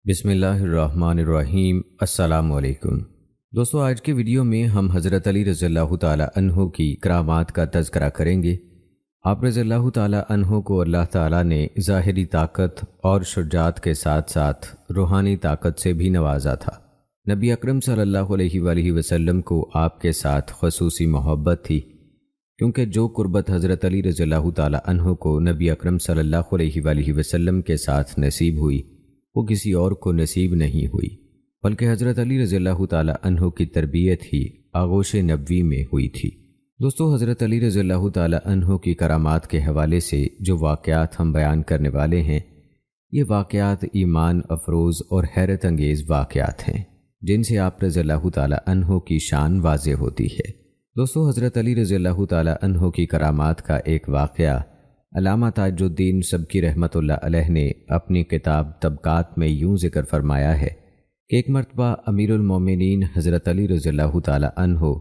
بسم اللہ الرحمن الرحیم۔ السلام علیکم دوستو، آج کے ویڈیو میں ہم حضرت علی رضی اللہ تعالی عنہ کی کرامات کا تذکرہ کریں گے۔ آپ رضی اللہ تعالی عنہ کو اللہ تعالی نے ظاہری طاقت اور شجاعت کے ساتھ ساتھ روحانی طاقت سے بھی نوازا تھا۔ نبی اکرم صلی اللہ علیہ وآلہ وسلم کو آپ کے ساتھ خصوصی محبت تھی، کیونکہ جو قربت حضرت علی رضی اللہ تعالی عنہ کو نبی اکرم صلی اللہ علیہ وآلہ وسلم کے ساتھ نصیب ہوئی وہ کسی اور کو نصیب نہیں ہوئی، بلکہ حضرت علی رضی اللہ تعالی عنہ کی تربیت ہی آغوش نبوی میں ہوئی تھی۔ دوستو، حضرت علی رضی اللہ تعالی عنہ کی کرامات کے حوالے سے جو واقعات ہم بیان کرنے والے ہیں، یہ واقعات ایمان افروز اور حیرت انگیز واقعات ہیں، جن سے آپ رضی اللہ تعالی عنہ کی شان واضح ہوتی ہے۔ دوستو، حضرت علی رضی اللہ تعالی عنہ کی کرامات کا ایک واقعہ علامہ تاج الدین سبکی رحمۃ اللہ علیہ نے اپنی کتاب طبقات میں یوں ذکر فرمایا ہے کہ ایک مرتبہ امیر المومنین حضرت علی رضی اللہ تعالی عنہ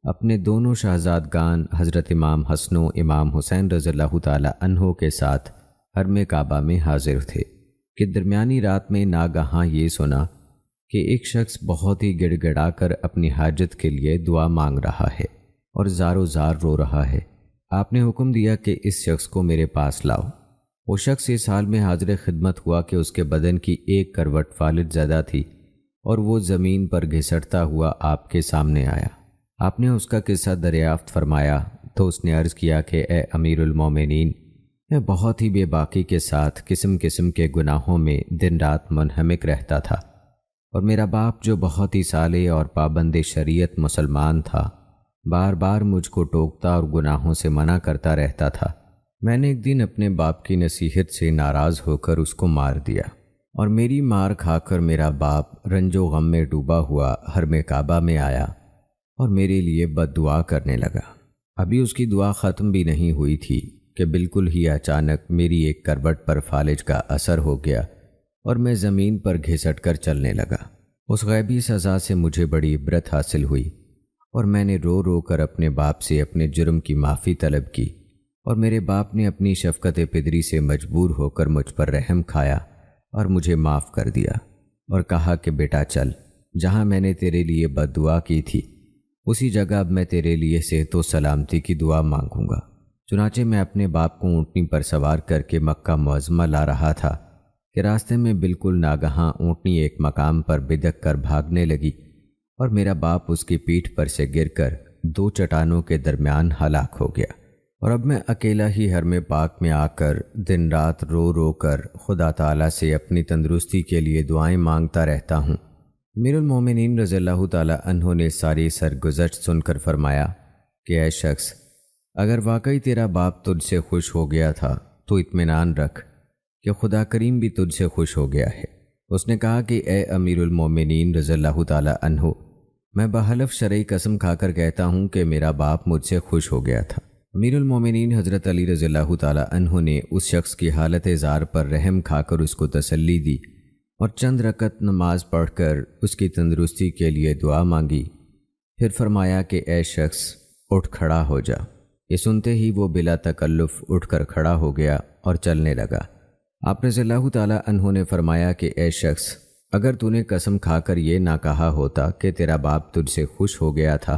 اپنے دونوں شہزادگان حضرت امام حسن و امام حسین رضی اللہ تعالی عنہ کے ساتھ حرم کعبہ میں حاضر تھے کہ درمیانی رات میں ناگہاں یہ سنا کہ ایک شخص بہت ہی گڑ گڑا کر اپنی حاجت کے لیے دعا مانگ رہا ہے اور زار و زار رو رہا ہے۔ آپ نے حکم دیا کہ اس شخص کو میرے پاس لاؤ۔ وہ شخص اس حال میں حاضر خدمت ہوا کہ اس کے بدن کی ایک کروٹ فالج زدہ تھی اور وہ زمین پر گھسٹتا ہوا آپ کے سامنے آیا۔ آپ نے اس کا قصہ دریافت فرمایا تو اس نے عرض کیا کہ اے امیر المومنین، میں بہت ہی بے باکی کے ساتھ قسم قسم کے گناہوں میں دن رات منہمک رہتا تھا، اور میرا باپ جو بہت ہی صالح اور پابند شریعت مسلمان تھا بار بار مجھ کو ٹوکتا اور گناہوں سے منع کرتا رہتا تھا۔ میں نے ایک دن اپنے باپ کی نصیحت سے ناراض ہو کر اس کو مار دیا، اور میری مار کھا کر میرا باپ رنج و غم میں ڈوبا ہوا حرم کعبہ میں آیا اور میرے لیے بد دعا کرنے لگا۔ ابھی اس کی دعا ختم بھی نہیں ہوئی تھی کہ بالکل ہی اچانک میری ایک کروٹ پر فالج کا اثر ہو گیا اور میں زمین پر گھسٹ کر چلنے لگا۔ اس غیبی سزا سے مجھے بڑی عبرت حاصل ہوئی اور میں نے رو رو کر اپنے باپ سے اپنے جرم کی معافی طلب کی، اور میرے باپ نے اپنی شفقت پدری سے مجبور ہو کر مجھ پر رحم کھایا اور مجھے معاف کر دیا، اور کہا کہ بیٹا چل، جہاں میں نے تیرے لیے بد دعا کی تھی اسی جگہ اب میں تیرے لیے صحت و سلامتی کی دعا مانگوں گا۔ چنانچہ میں اپنے باپ کو اونٹنی پر سوار کر کے مکہ معظمہ لا رہا تھا کہ راستے میں بالکل ناگہاں اونٹنی ایک مقام پر بدک کر بھاگنے لگی، اور میرا باپ اس کی پیٹھ پر سے گر کر دو چٹانوں کے درمیان ہلاک ہو گیا، اور اب میں اکیلا ہی حرم پاک میں آ کر دن رات رو رو کر خدا تعالیٰ سے اپنی تندرستی کے لیے دعائیں مانگتا رہتا ہوں۔ امیر المومنین رضی اللہ تعالی عنہ نے ساری سرگزشت سن کر فرمایا کہ اے شخص، اگر واقعی تیرا باپ تجھ سے خوش ہو گیا تھا تو اطمینان رکھ کہ خدا کریم بھی تجھ سے خوش ہو گیا ہے۔ اس نے کہا کہ اے امیر المومنین رضی اللہ تعالی عنہ، میں بحلف شرعی قسم کھا کر کہتا ہوں کہ میرا باپ مجھ سے خوش ہو گیا تھا۔ امیر المومنین حضرت علی رضی اللہ تعالی عنہ نے اس شخص کی حالت زار پر رحم کھا کر اس کو تسلی دی اور چند رکعت نماز پڑھ کر اس کی تندرستی کے لیے دعا مانگی۔ پھر فرمایا کہ اے شخص، اٹھ کھڑا ہو جا۔ یہ سنتے ہی وہ بلا تکلف اٹھ کر کھڑا ہو گیا اور چلنے لگا۔ آپ رضی اللہ تعالی عنہ نے فرمایا کہ اے شخص، اگر تو نے قسم کھا کر یہ نہ کہا ہوتا کہ تیرا باپ تجھ سے خوش ہو گیا تھا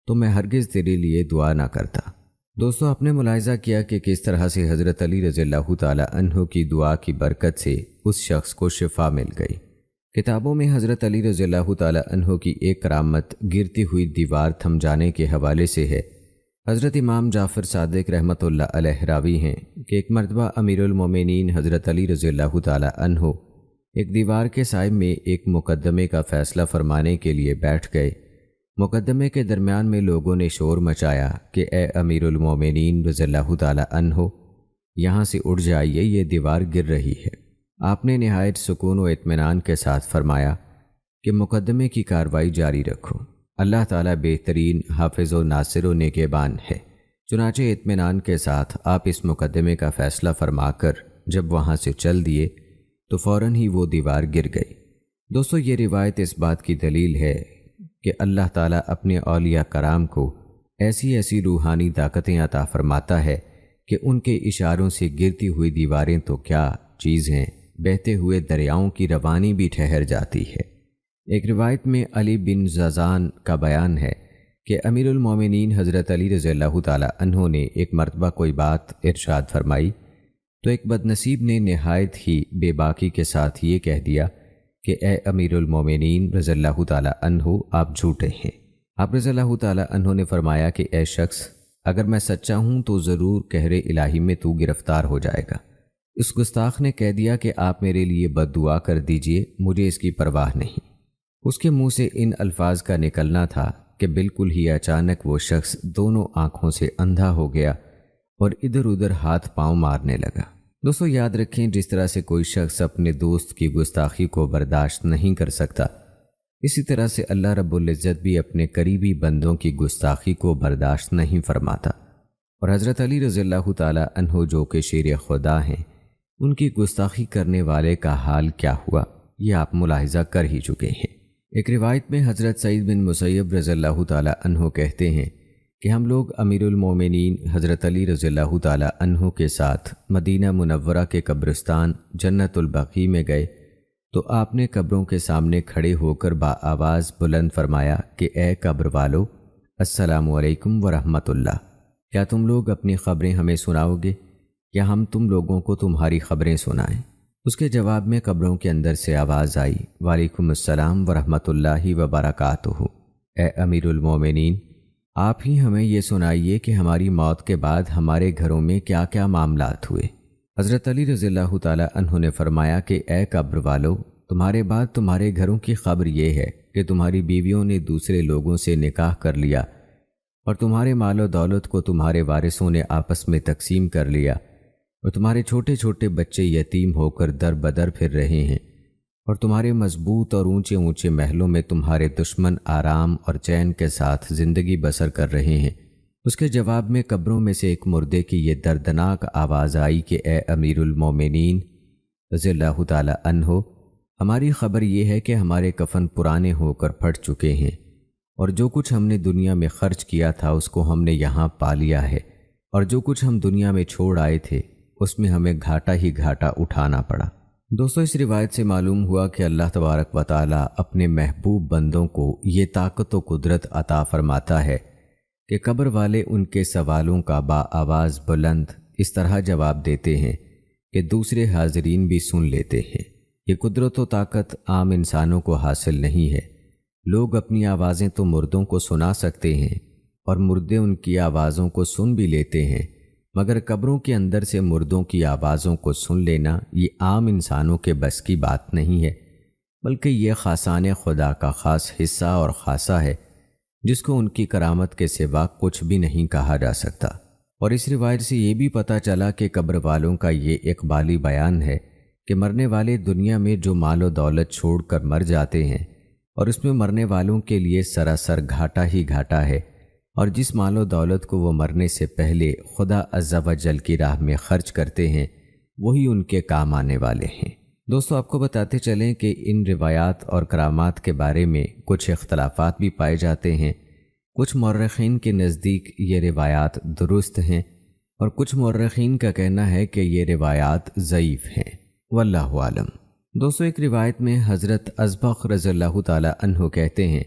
تو میں ہرگز تیرے لیے دعا نہ کرتا۔ دوستو، آپ نے ملاحظہ کیا کہ کس طرح سے حضرت علی رضی اللہ تعالی عنہ کی دعا کی برکت سے اس شخص کو شفا مل گئی۔ کتابوں میں حضرت علی رضی اللہ تعالی عنہ کی ایک کرامت گرتی ہوئی دیوار تھم جانے کے حوالے سے ہے۔ حضرت امام جعفر صادق رحمۃ اللہ علیہ راوی ہیں کہ ایک مرتبہ امیر المومنین حضرت علی رضی اللہ تعالی عنہ ایک دیوار کے سائے میں ایک مقدمے کا فیصلہ فرمانے کے لیے بیٹھ گئے۔ مقدمے کے درمیان میں لوگوں نے شور مچایا کہ اے امیر المومنین رضی اللہ تعالی عنہ، یہاں سے اٹھ جائیے، یہ دیوار گر رہی ہے۔ آپ نے نہایت سکون و اطمینان کے ساتھ فرمایا کہ مقدمے کی کارروائی جاری رکھو، اللہ تعالیٰ بہترین حافظ و ناصر و نگہبان ہے۔ چنانچہ اطمینان کے ساتھ آپ اس مقدمے کا فیصلہ فرما کر جب وہاں سے چل دیے تو فوراً ہی وہ دیوار گر گئی۔ دوستو، یہ روایت اس بات کی دلیل ہے کہ اللہ تعالیٰ اپنے اولیاء کرام کو ایسی ایسی روحانی طاقتیں عطا فرماتا ہے کہ ان کے اشاروں سے گرتی ہوئی دیواریں تو کیا چیز ہیں بہتے ہوئے دریاؤں کی روانی بھی ٹھہر جاتی ہے۔ ایک روایت میں علی بن زازان کا بیان ہے کہ امیر المومنین حضرت علی رضی اللہ تعالی عنہ نے ایک مرتبہ کوئی بات ارشاد فرمائی تو ایک بدنصیب نے نہایت ہی بے باکی کے ساتھ یہ کہہ دیا کہ اے امیر المومنین رضی اللہ تعالی عنہ، آپ جھوٹے ہیں۔ آپ رضی اللہ تعالی عنہ نے فرمایا کہ اے شخص، اگر میں سچا ہوں تو ضرور قہر الہی میں تو گرفتار ہو جائے گا۔ اس گستاخ نے کہہ دیا کہ آپ میرے لیے بد دعا کر دیجئے، مجھے اس کی پرواہ نہیں۔ اس کے منہ سے ان الفاظ کا نکلنا تھا کہ بالکل ہی اچانک وہ شخص دونوں آنکھوں سے اندھا ہو گیا اور ادھر ادھر ہاتھ پاؤں مارنے لگا۔ دوستو یاد رکھیں، جس طرح سے کوئی شخص اپنے دوست کی گستاخی کو برداشت نہیں کر سکتا، اسی طرح سے اللہ رب العزت بھی اپنے قریبی بندوں کی گستاخی کو برداشت نہیں فرماتا۔ اور حضرت علی رضی اللہ تعالی عنہ جو کہ شیر خدا ہیں، ان کی گستاخی کرنے والے کا حال کیا ہوا یہ آپ ملاحظہ کر ہی چکے ہیں۔ ایک روایت میں حضرت سعید بن مسیب رضی اللہ تعالی عنہ کہتے ہیں کہ ہم لوگ امیر المومنین حضرت علی رضی اللہ تعالی عنہ کے ساتھ مدینہ منورہ کے قبرستان جنت البقیع میں گئے تو آپ نے قبروں کے سامنے کھڑے ہو کر آواز بلند فرمایا کہ اے قبر والو، السلام علیکم ورحمۃ اللہ، کیا تم لوگ اپنی خبریں ہمیں سناؤ گے یا ہم تم لوگوں کو تمہاری خبریں سنائیں؟ اس کے جواب میں قبروں کے اندر سے آواز آئی، وعلیکم السلام ورحمۃ اللہ وبرکاتہ، اے امیر المومنین، آپ ہی ہمیں یہ سنائیے کہ ہماری موت کے بعد ہمارے گھروں میں کیا کیا معاملات ہوئے۔ حضرت علی رضی اللہ تعالی عنہ نے فرمایا کہ اے قبر والو، تمہارے بعد تمہارے گھروں کی خبر یہ ہے کہ تمہاری بیویوں نے دوسرے لوگوں سے نکاح کر لیا اور تمہارے مال و دولت کو تمہارے وارثوں نے آپس میں تقسیم کر لیا، اور تمہارے چھوٹے چھوٹے بچے یتیم ہو کر در بدر پھر رہے ہیں، اور تمہارے مضبوط اور اونچے اونچے محلوں میں تمہارے دشمن آرام اور چین کے ساتھ زندگی بسر کر رہے ہیں۔ اس کے جواب میں قبروں میں سے ایک مردے کی یہ دردناک آواز آئی کہ اے امیر المومنین رضی اللہ تعالی عنہ، ہماری خبر یہ ہے کہ ہمارے کفن پرانے ہو کر پھٹ چکے ہیں، اور جو کچھ ہم نے دنیا میں خرچ کیا تھا اس کو ہم نے یہاں پا لیا ہے، اور جو کچھ ہم دنیا میں چھوڑ آئے تھے اس میں ہمیں گھاٹا ہی گھاٹا اٹھانا پڑا۔ دوستو اس روایت سے معلوم ہوا کہ اللہ تبارک و تعالی اپنے محبوب بندوں کو یہ طاقت و قدرت عطا فرماتا ہے کہ قبر والے ان کے سوالوں کا آواز بلند اس طرح جواب دیتے ہیں کہ دوسرے حاضرین بھی سن لیتے ہیں۔ یہ قدرت و طاقت عام انسانوں کو حاصل نہیں ہے۔ لوگ اپنی آوازیں تو مردوں کو سنا سکتے ہیں اور مردے ان کی آوازوں کو سن بھی لیتے ہیں، مگر قبروں کے اندر سے مردوں کی آوازوں کو سن لینا یہ عام انسانوں کے بس کی بات نہیں ہے، بلکہ یہ خاصان خدا کا خاص حصہ اور خاصہ ہے جس کو ان کی کرامت کے سوا کچھ بھی نہیں کہا جا سکتا۔ اور اس روایت سے یہ بھی پتہ چلا کہ قبر والوں کا یہ اقبالی بیان ہے کہ مرنے والے دنیا میں جو مال و دولت چھوڑ کر مر جاتے ہیں اور اس میں مرنے والوں کے لیے سراسر گھاٹا ہی گھاٹا ہے، اور جس مال و دولت کو وہ مرنے سے پہلے خدا عز و جل کی راہ میں خرچ کرتے ہیں وہی ان کے کام آنے والے ہیں۔ دوستو آپ کو بتاتے چلیں کہ ان روایات اور کرامات کے بارے میں کچھ اختلافات بھی پائے جاتے ہیں۔ کچھ مورخین کے نزدیک یہ روایات درست ہیں اور کچھ مورخین کا کہنا ہے کہ یہ روایات ضعیف ہیں، واللہ عالم۔ دوستو ایک روایت میں حضرت ازبق رضی اللہ تعالی عنہ کہتے ہیں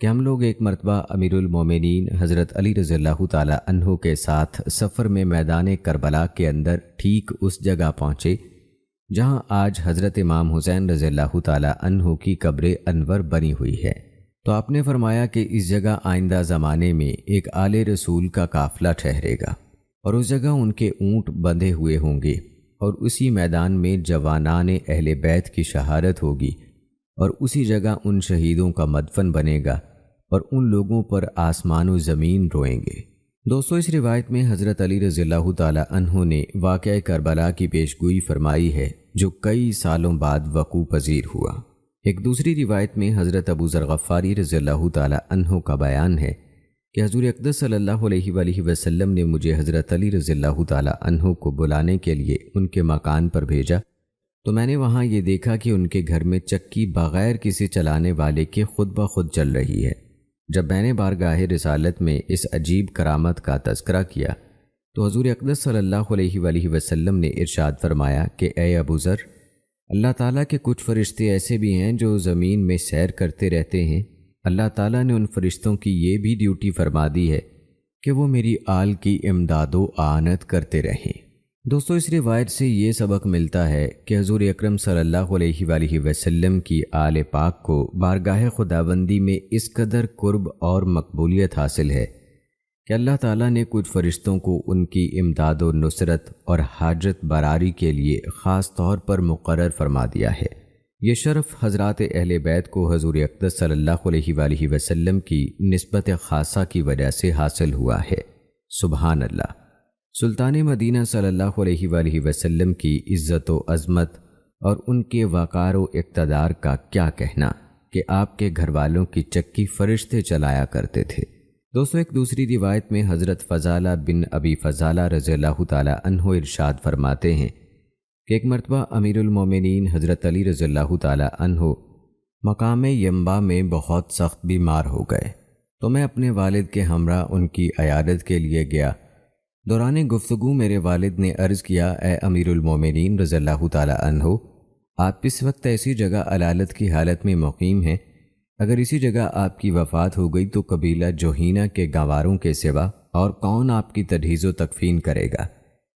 کہ ہم لوگ ایک مرتبہ امیر المومنین حضرت علی رضی اللہ تعالی عنہ کے ساتھ سفر میں میدان کربلا کے اندر ٹھیک اس جگہ پہنچے جہاں آج حضرت امام حسین رضی اللہ تعالی عنہ کی قبر انور بنی ہوئی ہے۔ تو آپ نے فرمایا کہ اس جگہ آئندہ زمانے میں ایک آل رسول کا قافلہ ٹھہرے گا، اور اس جگہ ان کے اونٹ بندھے ہوئے ہوں گے، اور اسی میدان میں جوانان اہل بیت کی شہادت ہوگی، اور اسی جگہ ان شہیدوں کا مدفن بنے گا، اور ان لوگوں پر آسمان و زمین روئیں گے۔ دوستو اس روایت میں حضرت علی رضی اللہ تعالی عنہ نے واقعہ کربلا کی پیشگوئی فرمائی ہے جو کئی سالوں بعد وقوع پذیر ہوا۔ ایک دوسری روایت میں حضرت ابو ذر غفاری رضی اللہ تعالی عنہ کا بیان ہے کہ حضور اقدس صلی اللہ علیہ وآلہ وسلم نے مجھے حضرت علی رضی اللہ تعالی عنہ کو بلانے کے لیے ان کے مکان پر بھیجا، تو میں نے وہاں یہ دیکھا کہ ان کے گھر میں چکی بغیر کسی چلانے والے کے خود بخود چل رہی ہے۔ جب میں نے بارگاہ رسالت میں اس عجیب کرامت کا تذکرہ کیا تو حضور اقدس صلی اللہ علیہ وآلہ وسلم نے ارشاد فرمایا کہ اے ابو ذر، اللہ تعالیٰ کے کچھ فرشتے ایسے بھی ہیں جو زمین میں سیر کرتے رہتے ہیں۔ اللہ تعالیٰ نے ان فرشتوں کی یہ بھی ڈیوٹی فرما دی ہے کہ وہ میری آل کی امداد و اعانت کرتے رہیں۔ دوستو، اس روایت سے یہ سبق ملتا ہے کہ حضور اکرم صلی اللہ علیہ وآلہ وسلم کی آل پاک کو بارگاہ خداوندی میں اس قدر قرب اور مقبولیت حاصل ہے کہ اللہ تعالیٰ نے کچھ فرشتوں کو ان کی امداد و نصرت اور حاجت براری کے لیے خاص طور پر مقرر فرما دیا ہے۔ یہ شرف حضرات اہل بیت کو حضور اقدس صلی اللہ علیہ وآلہ وسلم کی نسبت خاصہ کی وجہ سے حاصل ہوا ہے۔ سبحان اللہ۔ سلطان مدینہ صلی اللہ علیہ وآلہ وسلم کی عزت و عظمت اور ان کے وقار و اقتدار کا کیا کہنا کہ آپ کے گھر والوں کی چکی فرشتے چلایا کرتے تھے۔ دوستو، ایک دوسری روایت میں حضرت فضالہ بن ابی فضالہ رضی اللہ تعالی عنہ ارشاد فرماتے ہیں کہ ایک مرتبہ امیر المومنین حضرت علی رضی اللہ تعالی عنہ مقام ینبع میں بہت سخت بیمار ہو گئے، تو میں اپنے والد کے ہمراہ ان کی عیادت کے لیے گیا۔ دوران گفتگو میرے والد نے عرض کیا، اے امیر المومنین رضی اللہ تعالی عنہ، آپ اس وقت ایسی جگہ علالت کی حالت میں مقیم ہیں، اگر اسی جگہ آپ کی وفات ہو گئی تو قبیلہ جوہینہ کے گنواروں کے سوا اور کون آپ کی تجہیز و تکفین کرے گا؟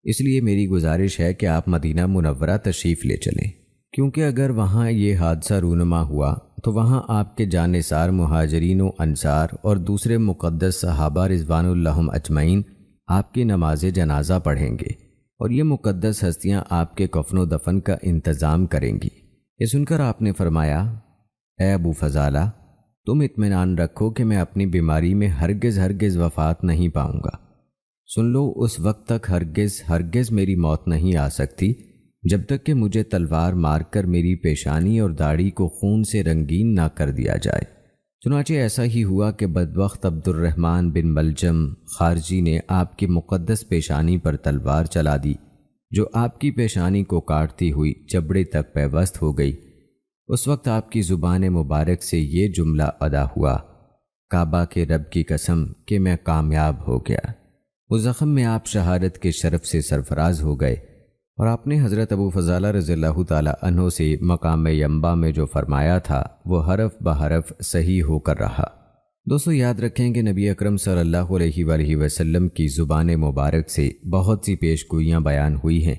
اس لیے میری گزارش ہے کہ آپ مدینہ منورہ تشریف لے چلیں، کیونکہ اگر وہاں یہ حادثہ رونما ہوا تو وہاں آپ کے جانثار مہاجرین و انصار اور دوسرے مقدس صحابہ رضوان اللہم اجمعین آپ کی نماز جنازہ پڑھیں گے، اور یہ مقدس ہستیاں آپ کے کفن و دفن کا انتظام کریں گی۔ یہ سن کر آپ نے فرمایا، اے ابو فضالہ، تم اطمینان رکھو کہ میں اپنی بیماری میں ہرگز وفات نہیں پاؤں گا۔ سن لو، اس وقت تک ہرگز میری موت نہیں آ سکتی جب تک کہ مجھے تلوار مار کر میری پیشانی اور داڑھی کو خون سے رنگین نہ کر دیا جائے۔ چنانچہ ایسا ہی ہوا کہ بدبخت عبد الرحمن بن ملجم خارجی نے آپ کی مقدس پیشانی پر تلوار چلا دی، جو آپ کی پیشانی کو کاٹتی ہوئی جبڑے تک پیوست ہو گئی۔ اس وقت آپ کی زبان مبارک سے یہ جملہ ادا ہوا، کعبہ کے رب کی قسم کہ میں کامیاب ہو گیا۔ اس زخم میں آپ شہادت کے شرف سے سرفراز ہو گئے، اور آپ نے حضرت ابو فضالہ رضی اللہ تعالی عنہ سے مقام ینبع میں جو فرمایا تھا وہ حرف بحرف صحیح ہو کر رہا۔ دوستو، یاد رکھیں کہ نبی اکرم صلی اللہ علیہ وآلہ وسلم کی زبان مبارک سے بہت سی پیش گوئیاں بیان ہوئی ہیں،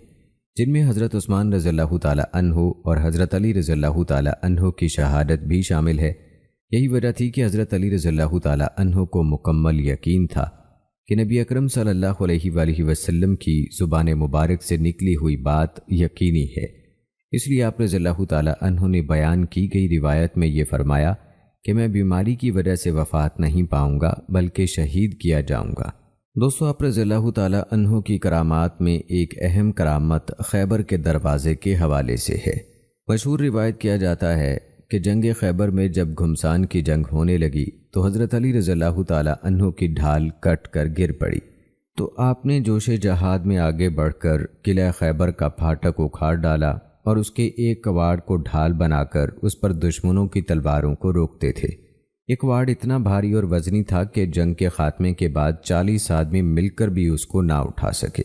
جن میں حضرت عثمان رضی اللہ تعالی عنہ اور حضرت علی رضی اللہ تعالی عنہ کی شہادت بھی شامل ہے۔ یہی وجہ تھی کہ حضرت علی رضی اللہ تعالی عنہ کو مکمل یقین تھا کہ نبی اکرم صلی اللہ علیہ وآلہ وسلم کی زبان مبارک سے نکلی ہوئی بات یقینی ہے۔ اس لیے آپ رضی اللہ تعالی عنہ نے بیان کی گئی روایت میں یہ فرمایا کہ میں بیماری کی وجہ سے وفات نہیں پاؤں گا بلکہ شہید کیا جاؤں گا۔ دوستو، آپ رضی اللہ تعالی عنہ کی کرامات میں ایک اہم کرامت خیبر کے دروازے کے حوالے سے ہے۔ مشہور روایت کیا جاتا ہے کہ جنگ خیبر میں جب گھمسان کی جنگ ہونے لگی تو حضرت علی رضی اللہ تعالی عنہ کی ڈھال کٹ کر گر پڑی، تو آپ نے جوش جہاد میں آگے بڑھ کر قلعہ خیبر کا پھاٹک اکھاڑ ڈالا اور اس کے ایک کواڑ کو ڈھال بنا کر اس پر دشمنوں کی تلواروں کو روکتے تھے۔ یہ کواڑ اتنا بھاری اور وزنی تھا کہ جنگ کے خاتمے کے بعد 40 آدمی مل کر بھی اس کو نہ اٹھا سکے۔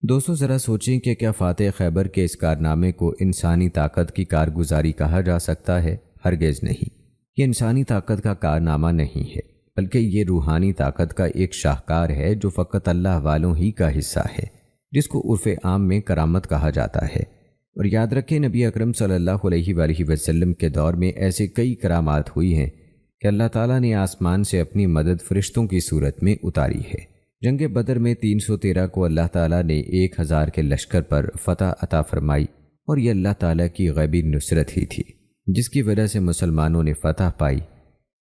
دوستو، ذرا سوچیں کہ کیا فاتح خیبر کے اس کارنامے کو انسانی طاقت کی کارگزاری کہا جا سکتا ہے؟ ہرگز نہیں۔ یہ انسانی طاقت کا کارنامہ نہیں ہے، بلکہ یہ روحانی طاقت کا ایک شاہکار ہے جو فقط اللہ والوں ہی کا حصہ ہے، جس کو عرف عام میں کرامت کہا جاتا ہے۔ اور یاد رکھیں، نبی اکرم صلی اللہ علیہ وآلہ وسلم کے دور میں ایسے کئی کرامات ہوئی ہیں کہ اللہ تعالیٰ نے آسمان سے اپنی مدد فرشتوں کی صورت میں اتاری ہے۔ جنگ بدر میں 313 کو اللہ تعالیٰ نے 1000 کے لشکر پر فتح عطا فرمائی، اور یہ اللہ تعالیٰ کی غیبی نصرت ہی تھی جس کی وجہ سے مسلمانوں نے فتح پائی۔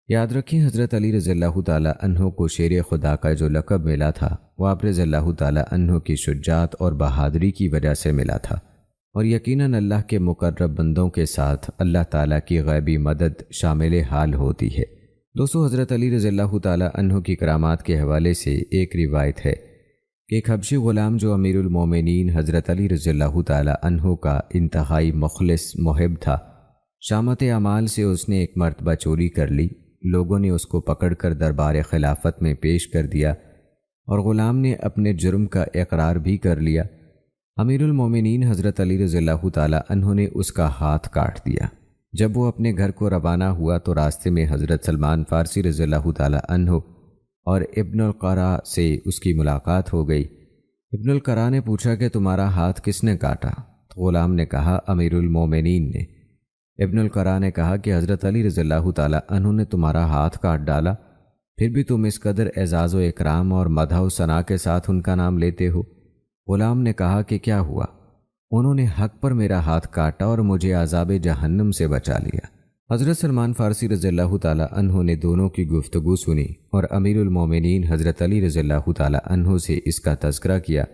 یاد رکھیں، حضرت علی رضی اللہ تعالی عنہ کو شیر خدا کا جو لقب ملا تھا وہ آپ رضی اللہ تعالی عنہ کی شجاعت اور بہادری کی وجہ سے ملا تھا، اور یقیناً اللہ کے مقرب بندوں کے ساتھ اللہ تعالیٰ کی غیبی مدد شامل حال ہوتی ہے۔ دوستو، حضرت علی رضی اللہ تعالی عنہ کی کرامات کے حوالے سے ایک روایت ہے کہ ایک حبشی غلام جو امیر المومنین حضرت علی رضی اللہ تعالی عنہ کا انتہائی مخلص محب تھا، شامت اعمال سے اس نے ایک مرتبہ چوری کر لی۔ لوگوں نے اس کو پکڑ کر دربار خلافت میں پیش کر دیا، اور غلام نے اپنے جرم کا اقرار بھی کر لیا۔ امیر المومنین حضرت علی رضی اللہ تعالیٰ عنہ نے اس کا ہاتھ کاٹ دیا۔ جب وہ اپنے گھر کو روانہ ہوا تو راستے میں حضرت سلمان فارسی رضی اللہ تعالیٰ عنہ اور ابن القرا سے اس کی ملاقات ہو گئی۔ ابن القرا نے پوچھا کہ تمہارا ہاتھ کس نے کاٹا؟ تو غلام نے کہا امیر المومنین نے۔ ابن القرا نے کہا کہ حضرت علی رضی اللہ تعالیٰ عنہ نے تمہارا ہاتھ کاٹ ڈالا، پھر بھی تم اس قدر اعزاز و اکرام اور مدح و ثنا کے ساتھ ان کا نام لیتے ہو۔ غلام نے کہا کہ کیا ہوا؟ انہوں نے حق پر میرا ہاتھ کاٹا اور مجھے عذاب جہنم سے بچا لیا۔ حضرت سلمان فارسی رضی اللہ تعالیٰ عنہ نے دونوں کی گفتگو سنی اور امیر المومنین حضرت علی رضی اللہ تعالیٰ عنہ سے اس کا تذکرہ کیا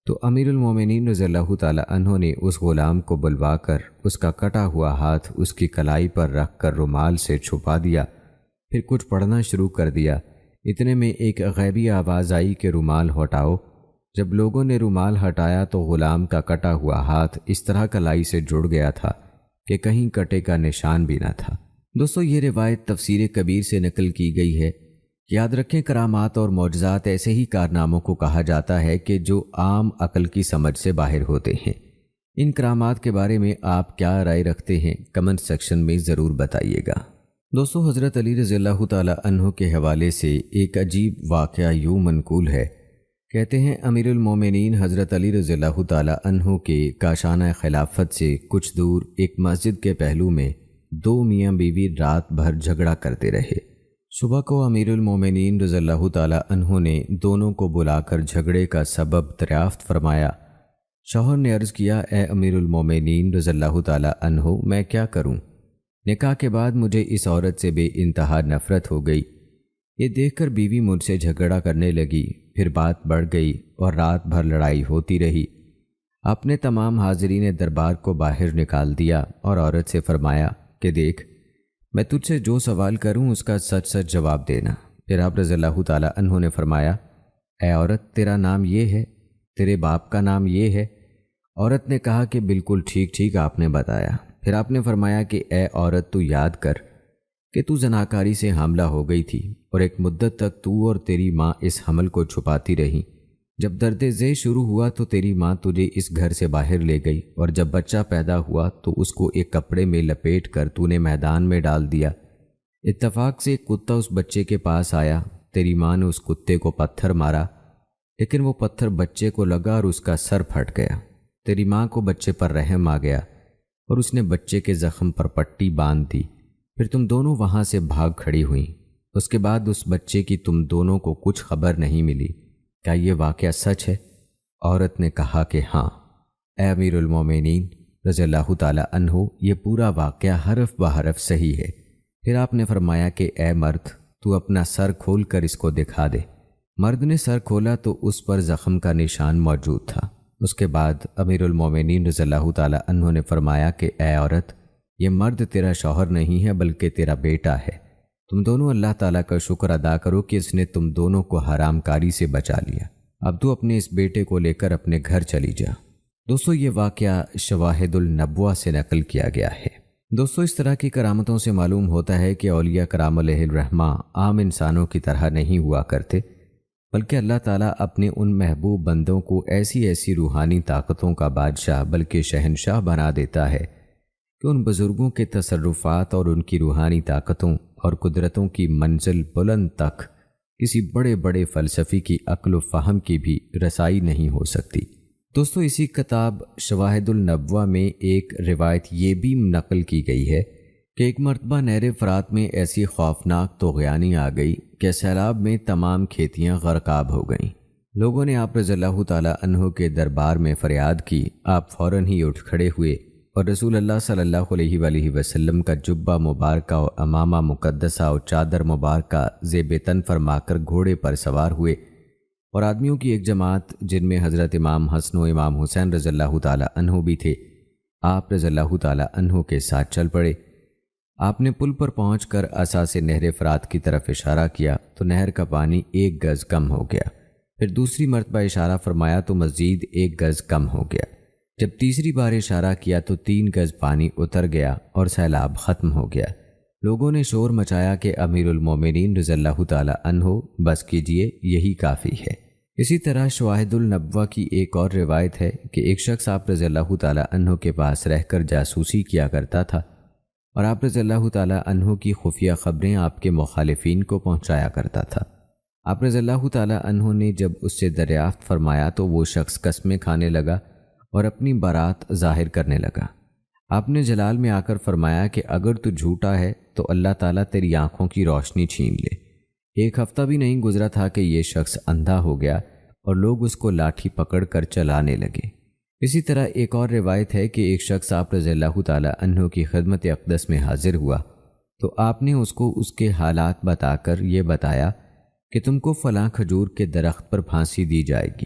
تو امیر المومنین رضی اللہ تعالیٰ عنہ نے اس غلام کو بلوا کر اس کا کٹا ہوا ہاتھ اس کی کلائی پر رکھ کر رومال سے چھپا دیا، پھر کچھ پڑھنا شروع کر دیا۔ اتنے میں ایک غیبی آواز آئی کہ رومال ہٹاؤ۔ جب لوگوں نے رومال ہٹایا تو غلام کا کٹا ہوا ہاتھ اس طرح کلائی سے جڑ گیا تھا کہ کہیں کٹے کا نشان بھی نہ تھا۔ دوستو، یہ روایت تفسیر کبیر سے نقل کی گئی ہے۔ یاد رکھیں، کرامات اور معجزات ایسے ہی کارناموں کو کہا جاتا ہے کہ جو عام عقل کی سمجھ سے باہر ہوتے ہیں۔ ان کرامات کے بارے میں آپ کیا رائے رکھتے ہیں؟ کمنٹ سیکشن میں ضرور بتائیے گا۔ دوستو، حضرت علی رضی اللہ تعالیٰ عنہ کے حوالے سے ایک عجیب واقعہ یوں منقول ہے۔ کہتے ہیں امیر المومنین حضرت علی رضی اللہ تعالیٰ عنہ کے کاشانہ خلافت سے کچھ دور ایک مسجد کے پہلو میں دو میاں بیوی رات بھر جھگڑا کرتے رہے۔ صبح کو امیر المومنین رضی اللہ تعالیٰ عنہ نے دونوں کو بلا کر جھگڑے کا سبب دریافت فرمایا۔ شوہر نے عرض کیا، اے امیر المومنین رضی اللہ تعالیٰ عنہ، میں کیا کروں؟ نکاح کے بعد مجھے اس عورت سے بے انتہا نفرت ہو گئی۔ یہ دیکھ کر بیوی مجھ سے جھگڑا کرنے لگی، پھر بات بڑھ گئی اور رات بھر لڑائی ہوتی رہی۔ آپ نے تمام حاضرین دربار کو باہر نکال دیا اور عورت سے فرمایا کہ دیکھ، میں تجھ سے جو سوال کروں اس کا سچ سچ جواب دینا۔ پھر آپ رضی اللہ تعالیٰ عنہ نے فرمایا، اے عورت، تیرا نام یہ ہے، تیرے باپ کا نام یہ ہے؟ عورت نے کہا کہ بالکل ٹھیک ٹھیک آپ نے بتایا۔ پھر آپ نے فرمایا کہ اے عورت، تو یاد کر کہ تو زناکاری سے حاملہ ہو گئی تھی اور ایک مدت تک تو اور تیری ماں اس حمل کو چھپاتی رہی۔ جب درد ذیل شروع ہوا تو تیری ماں تجھے اس گھر سے باہر لے گئی اور جب بچہ پیدا ہوا تو اس کو ایک کپڑے میں لپیٹ کر تو نے میدان میں ڈال دیا۔ اتفاق سے ایک کتا اس بچے کے پاس آیا، تیری ماں نے اس کتے کو پتھر مارا، لیکن وہ پتھر بچے کو لگا اور اس کا سر پھٹ گیا۔ تیری ماں کو بچے پر رحم آ گیا اور اس نے بچے کے زخم پر پٹی باندھ دی۔ پھر تم دونوں وہاں سے بھاگ کھڑی ہوئیں۔ اس کے بعد اس بچے کی تم دونوں کو کچھ خبر نہیں ملی۔ کیا یہ واقعہ سچ ہے؟ عورت نے کہا کہ ہاں۔ اے امیر المومنین رضی اللہ تعالیٰ عنہ، یہ پورا واقعہ حرف بحرف صحیح ہے۔ پھر آپ نے فرمایا کہ اے مرد، تو اپنا سر کھول کر اس کو دکھا دے۔ مرد نے سر کھولا تو اس پر زخم کا نشان موجود تھا۔ اس کے بعد امیر المومنین رضی اللہ تعالیٰ عنہ نے فرمایا کہ اے عورت، یہ مرد تیرا شوہر نہیں ہے بلکہ تیرا بیٹا ہے۔ تم دونوں اللہ تعالیٰ کا شکر ادا کرو کہ اس نے تم دونوں کو حرام کاری سے بچا لیا۔ اب تو اپنے اس بیٹے کو لے کر اپنے گھر چلی جا۔ دوستو، یہ واقعہ شواہد النبوہ سے نقل کیا گیا ہے۔ دوستو، اس طرح کی کرامتوں سے معلوم ہوتا ہے کہ اولیاء کرام علیہ الرحمہ عام انسانوں کی طرح نہیں ہوا کرتے، بلکہ اللہ تعالیٰ اپنے ان محبوب بندوں کو ایسی روحانی طاقتوں کا بادشاہ بلکہ شہنشاہ بنا دیتا ہے کہ ان بزرگوں کے تصرفات اور ان کی روحانی طاقتوں اور قدرتوں کی منزل بلند تک کسی بڑے فلسفی کی عقل و فہم کی بھی رسائی نہیں ہو سکتی۔ دوستو، اسی کتاب شواہد النبوہ میں ایک روایت یہ بھی نقل کی گئی ہے کہ ایک مرتبہ نہر فرات میں ایسی خوفناک طغیانی آ گئی کہ سیلاب میں تمام کھیتیاں غرقاب ہو گئیں۔ لوگوں نے آپ رضی اللہ تعالیٰ عنہ کے دربار میں فریاد کی۔ آپ فوراً ہی اٹھ کھڑے ہوئے اور رسول اللہ صلی اللہ علیہ وآلہ وسلم کا جبہ مبارکہ اور امامہ مقدسہ اور چادر مبارکہ زیب تن فرما کر گھوڑے پر سوار ہوئے اور آدمیوں کی ایک جماعت جن میں حضرت امام حسن و امام حسین رضی اللہ تعالیٰ عنہ بھی تھے، آپ رضی اللہ تعالیٰ عنہ کے ساتھ چل پڑے۔ آپ نے پل پر پہنچ کر عصا سے نہر فرات کی طرف اشارہ کیا تو نہر کا پانی 1 گز کم ہو گیا۔ پھر دوسری مرتبہ اشارہ فرمایا تو مزید 1 گز کم ہو گیا۔ جب تیسری بار اشارہ کیا تو 3 گز پانی اتر گیا اور سیلاب ختم ہو گیا۔ لوگوں نے شور مچایا کہ امیر المومنین رضی اللہ تعالیٰ عنہ، بس کیجئے، یہی کافی ہے۔ اسی طرح شواہد النبوہ کی ایک اور روایت ہے کہ ایک شخص آپ رضی اللہ تعالیٰ عنہ کے پاس رہ کر جاسوسی کیا کرتا تھا اور آپ رضی اللہ تعالیٰ عنہ کی خفیہ خبریں آپ کے مخالفین کو پہنچایا کرتا تھا۔ آپ رضی اللہ تعالیٰ عنہ نے جب اس سے دریافت فرمایا تو وہ شخص قسمیں کھانے لگا اور اپنی برات ظاہر کرنے لگا۔ آپ نے جلال میں آ کر فرمایا کہ اگر تو جھوٹا ہے تو اللہ تعالیٰ تیری آنکھوں کی روشنی چھین لے۔ ایک ہفتہ بھی نہیں گزرا تھا کہ یہ شخص اندھا ہو گیا اور لوگ اس کو لاٹھی پکڑ کر چلانے لگے۔ اسی طرح ایک اور روایت ہے کہ ایک شخص آپ رضی اللہ تعالیٰ عنہ کی خدمت اقدس میں حاضر ہوا تو آپ نے اس کو اس کے حالات بتا کر یہ بتایا کہ تم کو فلاں کھجور کے درخت پر پھانسی دی جائے گی۔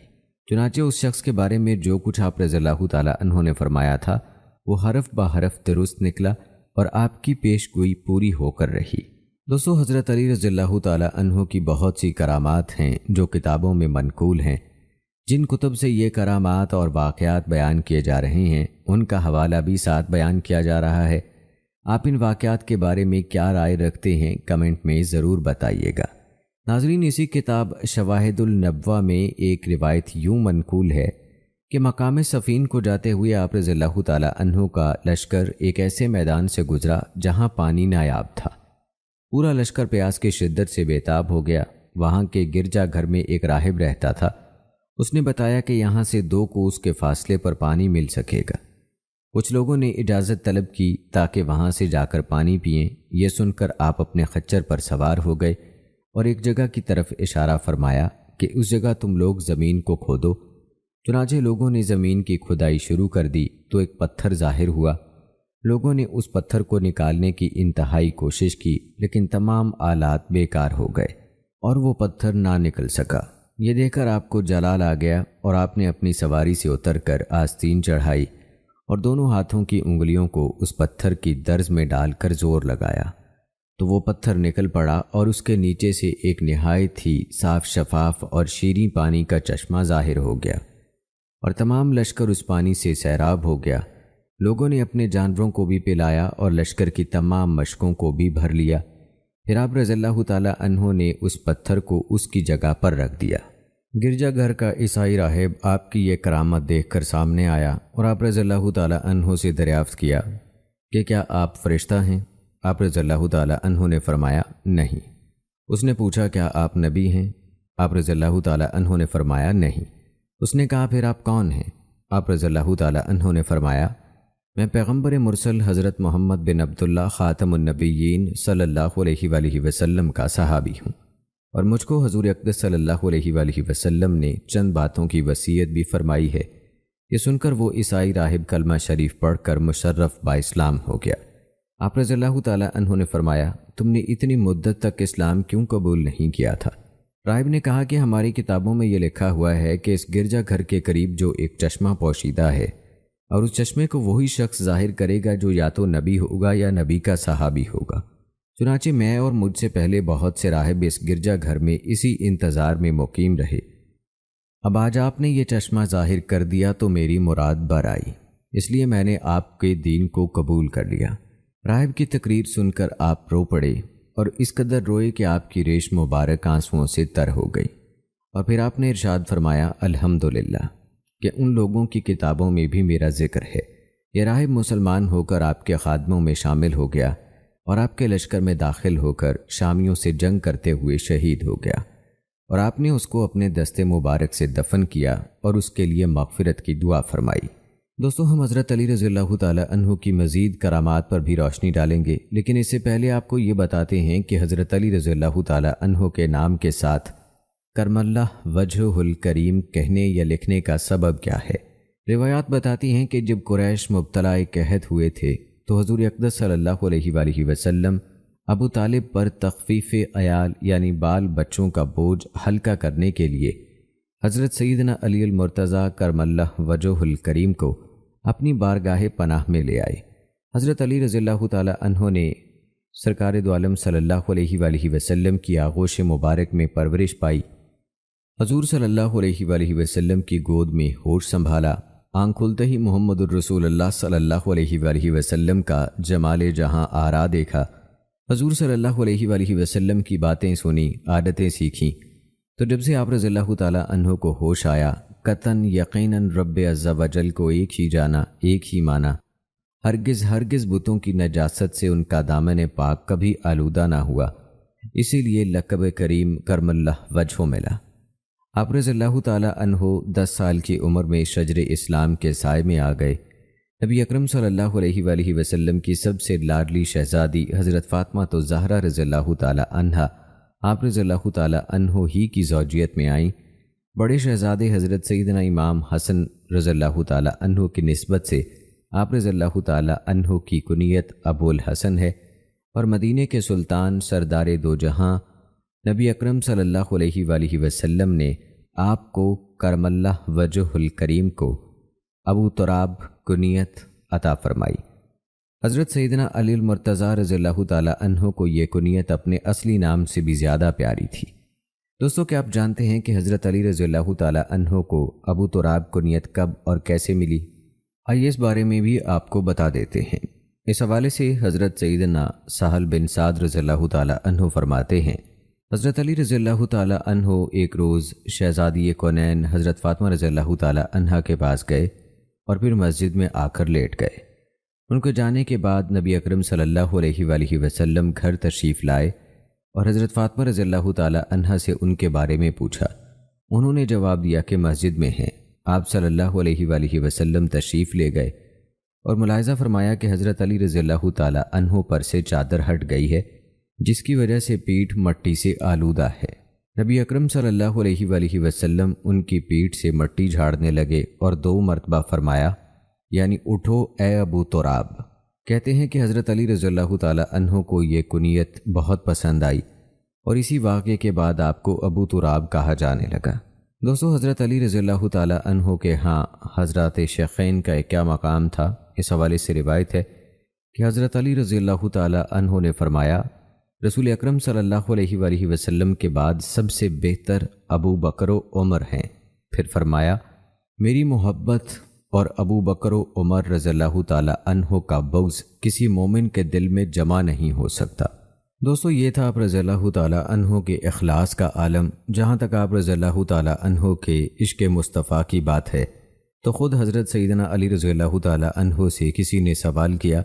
چنانچہ اس شخص کے بارے میں جو کچھ آپ رضی اللہ تعالیٰ عنہ نے فرمایا تھا وہ حرف بحرف درست نکلا اور آپ کی پیش گوئی پوری ہو کر رہی۔ دوستو، حضرت علی رضی اللہ تعالیٰ عنہ کی بہت سی کرامات ہیں جو کتابوں میں منقول ہیں۔ جن کتب سے یہ کرامات اور واقعات بیان کیے جا رہے ہیں ان کا حوالہ بھی ساتھ بیان کیا جا رہا ہے۔ آپ ان واقعات کے بارے میں کیا رائے رکھتے ہیں کمنٹ میں ضرور بتائیے گا۔ ناظرین، اسی کتاب شواہد النبوہ میں ایک روایت یوں منقول ہے کہ مقام صفین کو جاتے ہوئے آپ رضی اللہ تعالیٰ عنہ کا لشکر ایک ایسے میدان سے گزرا جہاں پانی نایاب تھا۔ پورا لشکر پیاس کی شدت سے بےتاب ہو گیا۔ وہاں کے گرجا گھر میں ایک راہب رہتا تھا۔ اس نے بتایا کہ یہاں سے 2 کوس کے فاصلے پر پانی مل سکے گا۔ کچھ لوگوں نے اجازت طلب کی تاکہ وہاں سے جا کر پانی پئیں۔ یہ سن کر آپ اپنے خچر پر سوار ہو گئے اور ایک جگہ کی طرف اشارہ فرمایا کہ اس جگہ تم لوگ زمین کو کھودو۔ چنانچہ لوگوں نے زمین کی کھدائی شروع کر دی تو ایک پتھر ظاہر ہوا۔ لوگوں نے اس پتھر کو نکالنے کی انتہائی کوشش کی لیکن تمام آلات بیکار ہو گئے اور وہ پتھر نہ نکل سکا۔ یہ دیکھ کر آپ کو جلال آ گیا اور آپ نے اپنی سواری سے اتر کر آستین چڑھائی اور دونوں ہاتھوں کی انگلیوں کو اس پتھر کی درز میں ڈال کر زور لگایا تو وہ پتھر نکل پڑا اور اس کے نیچے سے ایک نہایت ہی صاف شفاف اور شیریں پانی کا چشمہ ظاہر ہو گیا اور تمام لشکر اس پانی سے سیراب ہو گیا۔ لوگوں نے اپنے جانوروں کو بھی پلایا اور لشکر کی تمام مشکوں کو بھی بھر لیا۔ پھر آپ رضی اللہ تعالیٰ عنہ نے اس پتھر کو اس کی جگہ پر رکھ دیا۔ گرجا گھر کا عیسائی راہب آپ کی یہ کرامت دیکھ کر سامنے آیا اور آپ رضی اللہ تعالیٰ عنہ سے دریافت کیا کہ کیا آپ فرشتہ ہیں؟ آپ رضی اللہ تعالیٰ عنہ نے فرمایا نہیں۔ اس نے پوچھا کیا آپ نبی ہیں؟ آپ رضی اللہ تعالیٰ عنہ نے فرمایا نہیں۔ اس نے کہا پھر آپ کون ہیں؟ آپ رضی اللہ تعالیٰ عنہ نے فرمایا میں پیغمبر مرسل حضرت محمد بن عبداللہ خاتم النبیین صلی اللہ علیہ وآلہ وسلم کا صحابی ہوں، اور مجھ کو حضور اقدس صلی اللہ علیہ وآلہ وسلم نے چند باتوں کی وصیت بھی فرمائی ہے۔ یہ سن کر وہ عیسائی راہب کلمہ شریف پڑھ کر مشرف با اسلام ہو گیا۔ آپ رضی اللہ تعالیٰ عنہ نے فرمایا تم نے اتنی مدت تک اسلام کیوں قبول نہیں کیا تھا؟ راہب نے کہا کہ ہماری کتابوں میں یہ لکھا ہوا ہے کہ اس گرجا گھر کے قریب جو ایک چشمہ پوشیدہ ہے اور اس چشمے کو وہی شخص ظاہر کرے گا جو یا تو نبی ہوگا یا نبی کا صحابی ہوگا۔ چنانچہ میں اور مجھ سے پہلے بہت سے راہب اس گرجا گھر میں اسی انتظار میں مقیم رہے۔ اب آج آپ نے یہ چشمہ ظاہر کر دیا تو میری مراد بر آئی، اس لیے میں نے آپ کے دین کو قبول کر لیا۔ راہب کی تقریر سن کر آپ رو پڑے اور اس قدر روئے کہ آپ کی ریش مبارک آنسوؤں سے تر ہو گئی، اور پھر آپ نے ارشاد فرمایا الحمدللہ کہ ان لوگوں کی کتابوں میں بھی میرا ذکر ہے۔ یہ راہب مسلمان ہو کر آپ کے خادموں میں شامل ہو گیا اور آپ کے لشکر میں داخل ہو کر شامیوں سے جنگ کرتے ہوئے شہید ہو گیا، اور آپ نے اس کو اپنے دستے مبارک سے دفن کیا اور اس کے لیے مغفرت کی دعا فرمائی۔ دوستو، ہم حضرت علی رضی اللہ تعالیٰ عنہ کی مزید کرامات پر بھی روشنی ڈالیں گے، لیکن اس سے پہلے آپ کو یہ بتاتے ہیں کہ حضرت علی رضی اللہ تعالیٰ عنہ کے نام کے ساتھ کرم اللہ وجہہ الکریم کہنے یا لکھنے کا سبب کیا ہے۔ روایات بتاتی ہیں کہ جب قریش مبتلا قحط ہوئے تھے تو حضور اقدس صلی اللہ علیہ وآلہ وسلم ابو طالب پر تخفیف عیال یعنی بال بچوں کا بوجھ ہلکا کرنے کے لیے حضرت سیدنا علی المرتضیٰ کرم اللہ وجہہ الکریم کو اپنی بارگاہ پناہ میں لے آئے۔ حضرت علی رضی اللہ تعالیٰ عنہ نے سرکار دو عالم صلی اللہ علیہ وآلہ وسلم کی آغوش مبارک میں پرورش پائی۔ حضور صلی اللہ علیہ وآلہ وسلم کی گود میں ہوش سنبھالا۔ آنکھ کھلتے ہی محمد الرسول اللہ صلی اللہ علیہ وآلہ وسلم کا جمال جہاں آرا دیکھا۔ حضور صلی اللہ علیہ وآلہ وسلم کی باتیں سنی، عادتیں سیکھیں تو جب سے آپ رضی اللہ تعالیٰ عنہ کو ہوش آیا، قطعاً یقیناً رب عز و جل کو ایک ہی جانا، ایک ہی مانا، ہرگز بتوں کی نجاست سے ان کا دامن پاک کبھی آلودہ نہ ہوا، اسی لیے لقب کریم کرم اللہ وجہہ ملا۔ آپ رضی اللہ تعالیٰ عنہ 10 سال کی عمر میں شجر اسلام کے سائے میں آ گئے۔ نبی اکرم صلی اللہ علیہ وآلہ وسلم کی سب سے لاڈلی شہزادی حضرت فاطمہ الزہرا رضی اللہ تعالیٰ عنہا آپ رضی اللہ تعالیٰ عنہ ہی کی زوجیت میں آئیں۔ بڑے شہزادے حضرت سیدنا امام حسن رضی اللہ تعالیٰ عنہ کی نسبت سے آپ رضی اللہ تعالیٰ عنہ کی کنیت ابو الحسن ہے، اور مدینے کے سلطان سردار دو جہاں نبی اکرم صلی اللہ علیہ وآلہ وسلم نے آپ کو کرم اللہ وجہ الکریم کو ابو تراب کنیت عطا فرمائی۔ حضرت سیدنا علی المرتضیٰ رضی اللہ تعالیٰ عنہ کو یہ کنیت اپنے اصلی نام سے بھی زیادہ پیاری تھی۔ دوستو، کیا آپ جانتے ہیں کہ حضرت علی رضی اللہ تعالیٰ عنہ کو ابو تراب کنیت کب اور کیسے ملی؟ آئیے اس بارے میں بھی آپ کو بتا دیتے ہیں۔ اس حوالے سے حضرت سیدنا سہل بن سعد رضی اللہ تعالیٰ عنہ فرماتے ہیں، حضرت علی رضی اللہ تعالیٰ عنہ ایک روز شہزادی کونین حضرت فاطمہ رضی اللہ تعالیٰ عنہا کے پاس گئے اور پھر مسجد میں آ کر لیٹ گئے۔ ان کو جانے کے بعد نبی اکرم صلی اللہ علیہ وآلہ وسلم گھر تشریف لائے اور حضرت فاطمہ رضی اللہ تعالیٰ عنہا سے ان کے بارے میں پوچھا۔ انہوں نے جواب دیا کہ مسجد میں ہیں۔ آپ صلی اللہ علیہ وآلہ وسلم تشریف لے گئے اور ملاحظہ فرمایا کہ حضرت علی رضی اللہ تعالیٰ عنہ پر سے چادر ہٹ گئی ہے، جس کی وجہ سے پیٹھ مٹی سے آلودہ ہے۔ نبی اکرم صلی اللہ علیہ وآلہ وسلم ان کی پیٹھ سے مٹی جھاڑنے لگے اور 2 مرتبہ فرمایا، یعنی اٹھو اے ابو تراب۔ کہتے ہیں کہ حضرت علی رضی اللہ تعالیٰ عنہ کو یہ کنیت بہت پسند آئی اور اسی واقعے کے بعد آپ کو ابو تراب کہا جانے لگا۔ دوستو، حضرت علی رضی اللہ تعالیٰ عنہ کے ہاں حضرات شیخین کا کیا مقام تھا؟ اس حوالے سے روایت ہے کہ حضرت علی رضی اللہ تعالیٰ عنہ نے فرمایا، رسول اکرم صلی اللہ علیہ وآلہ وسلم کے بعد سب سے بہتر ابو بکر و عمر ہیں۔ پھر فرمایا، میری محبت اور ابو بکر و عمر رضی اللہ تعالیٰ عنہ کا بغض کسی مومن کے دل میں جمع نہیں ہو سکتا۔ دوستو، یہ تھا آپ رضی اللہ تعالیٰ عنہ کے اخلاص کا عالم۔ جہاں تک آپ رضی اللہ تعالیٰ عنہ کے عشق مصطفیٰ کی بات ہے تو خود حضرت سیدنا علی رضی اللہ تعالیٰ عنہ سے کسی نے سوال کیا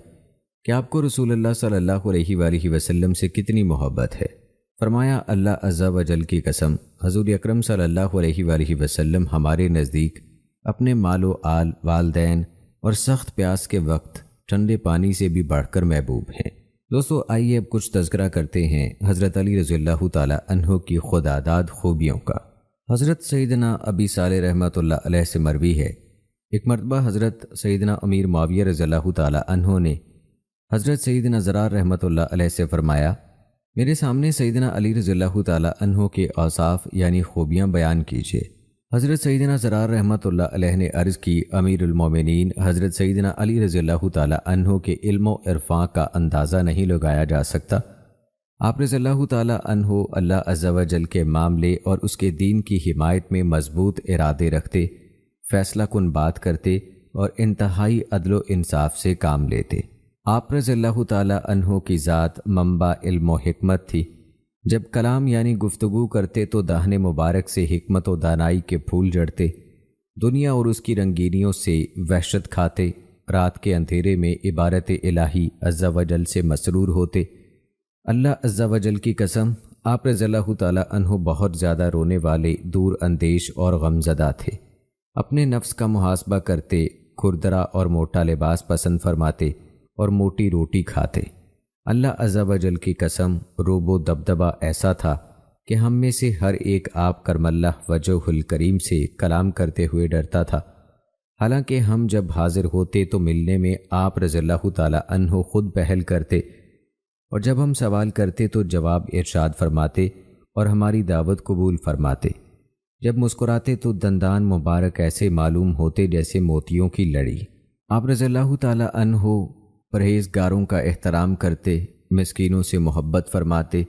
کہ آپ کو رسول اللہ صلی اللہ علیہ وآلہ وسلم سے کتنی محبت ہے؟ فرمایا، اللہ عز و جل کی قسم، حضور اکرم صلی اللہ علیہ وآلہ وسلم ہمارے نزدیک اپنے مال و آل، والدین اور سخت پیاس کے وقت ٹھنڈے پانی سے بھی بڑھ کر محبوب ہیں۔ دوستو، آئیے اب کچھ تذکرہ کرتے ہیں حضرت علی رضی اللہ تعالیٰ عنہ کی خداداد خوبیوں کا۔ حضرت سیدنا ابی صالح رحمۃ اللہ علیہ سے مروی ہے، ایک مرتبہ حضرت سیدنا امیر معاویہ رضی اللہ تعالیٰ عنہ نے حضرت سیدنا زرار رحمۃ اللہ علیہ سے فرمایا، میرے سامنے سیدنا علی رضی اللہ تعالیٰ عنہ کے اوصاف یعنی خوبیاں بیان کیجیے۔ حضرت سیدنا زرار رحمۃ اللہ علیہ نے عرض کی، امیر المومنین، حضرت سیدنا علی رضی اللہ تعالیٰ عنہ کے علم و عرفاں کا اندازہ نہیں لگایا جا سکتا۔ آپ رضی اللہ تعالیٰ عنہ اللہ عز و جل کے معاملے اور اس کے دین کی حمایت میں مضبوط ارادے رکھتے، فیصلہ کن بات کرتے اور انتہائی عدل و انصاف سے کام لیتے۔ آپ رضی اللہ تعالیٰ عنہ کی ذات منبع علم و حکمت تھی۔ جب کلام یعنی گفتگو کرتے تو دہن مبارک سے حکمت و دانائی کے پھول جڑتے، دنیا اور اس کی رنگینیوں سے وحشت کھاتے، رات کے اندھیرے میں عبارت الہی عز و جل سے مسرور ہوتے۔ اللہ عز و جل کی قسم، آپ رضی اللہ تعالیٰ عنہ بہت زیادہ رونے والے، دور اندیش اور غمزدہ تھے۔ اپنے نفس کا محاسبہ کرتے، کھردرا اور موٹا لباس پسند فرماتے اور موٹی روٹی کھاتے۔ اللہ عز و جل کی قسم، روب و دبدبہ ایسا تھا کہ ہم میں سے ہر ایک آپ کرم اللہ وجہ الکریم سے کلام کرتے ہوئے ڈرتا تھا۔ حالانکہ ہم جب حاضر ہوتے تو ملنے میں آپ رضی اللہ تعالیٰ عنہ خود پہل کرتے، اور جب ہم سوال کرتے تو جواب ارشاد فرماتے اور ہماری دعوت قبول فرماتے۔ جب مسکراتے تو دندان مبارک ایسے معلوم ہوتے جیسے موتیوں کی لڑی۔ آپ رضی اللہ تعالیٰ عنہ پرہیزگاروں کا احترام کرتے، مسکینوں سے محبت فرماتے،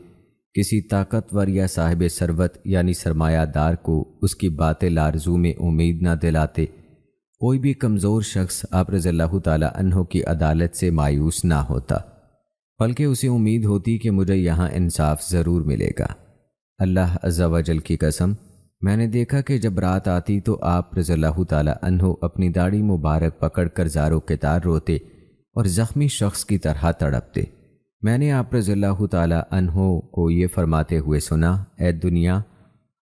کسی طاقتور یا صاحب ثروت یعنی سرمایہ دار کو اس کی باطل آرزو میں امید نہ دلاتے۔ کوئی بھی کمزور شخص آپ رضی اللہ تعالیٰ عنہ کی عدالت سے مایوس نہ ہوتا، بلکہ اسے امید ہوتی کہ مجھے یہاں انصاف ضرور ملے گا۔ اللہ عز و جل کی قسم، میں نے دیکھا کہ جب رات آتی تو آپ رضی اللہ تعالی عنہ اپنی داڑھی مبارک پکڑ کر زارو کے تار روتے اور زخمی شخص کی طرح تڑپتے۔ میں نے آپ رضی اللہ تعالی عنہ کو یہ فرماتے ہوئے سنا، اے دنیا،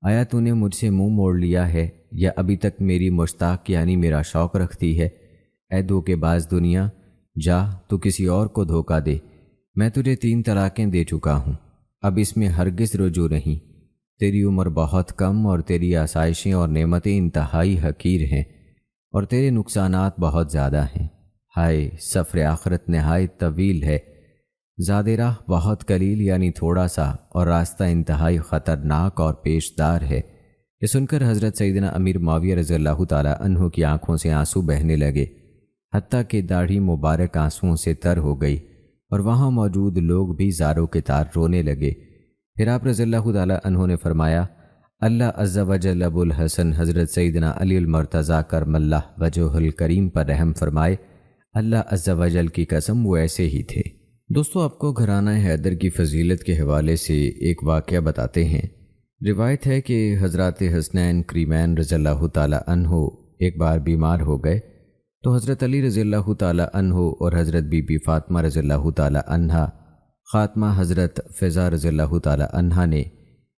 آیا تو نے مجھ سے منہ موڑ لیا ہے یا ابھی تک میری مشتاق یعنی میرا شوق رکھتی ہے؟ اے دھوکے باز دنیا، جا تو کسی اور کو دھوکہ دے، میں تجھے 3 طلاقیں دے چکا ہوں، اب اس میں ہرگز رجوع نہیں۔ تیری عمر بہت کم اور تیری آسائشیں اور نعمتیں انتہائی حقیر ہیں اور تیرے نقصانات بہت زیادہ ہیں۔ ہائے، سفر آخرت نہایت طویل ہے، زاد راہ بہت قلیل یعنی تھوڑا سا، اور راستہ انتہائی خطرناک اور پیشدار ہے۔ یہ سن کر حضرت سیدنا امیر معاویہ رضی اللہ تعالی عنہ کی آنکھوں سے آنسو بہنے لگے، حتیٰ کہ داڑھی مبارک آنسوؤں سے تر ہو گئی اور وہاں موجود لوگ بھی زاروں کے تار رونے لگے۔ پھر آپ رضی اللہ تعالی عنہ نے فرمایا، اللہ عز و جل ابو الحسن حضرت سیدنا علی المرتضیٰ کرم اللہ وجہہ الکریم پر رحم فرمائے، اللہ عز و جل کی قسم وہ ایسے ہی تھے۔ دوستو، آپ کو گھرانہ حیدر کی فضیلت کے حوالے سے ایک واقعہ بتاتے ہیں۔ روایت ہے کہ حضرات حسنین کریمین رضی اللہ تعالی عنہ ایک بار بیمار ہو گئے تو حضرت علی رضی اللہ تعالی عنہ اور حضرت بی بی فاطمہ رضی اللہ تعالی عنہا خاتمہ حضرت فضا رضی اللہ تعالی عنہا نے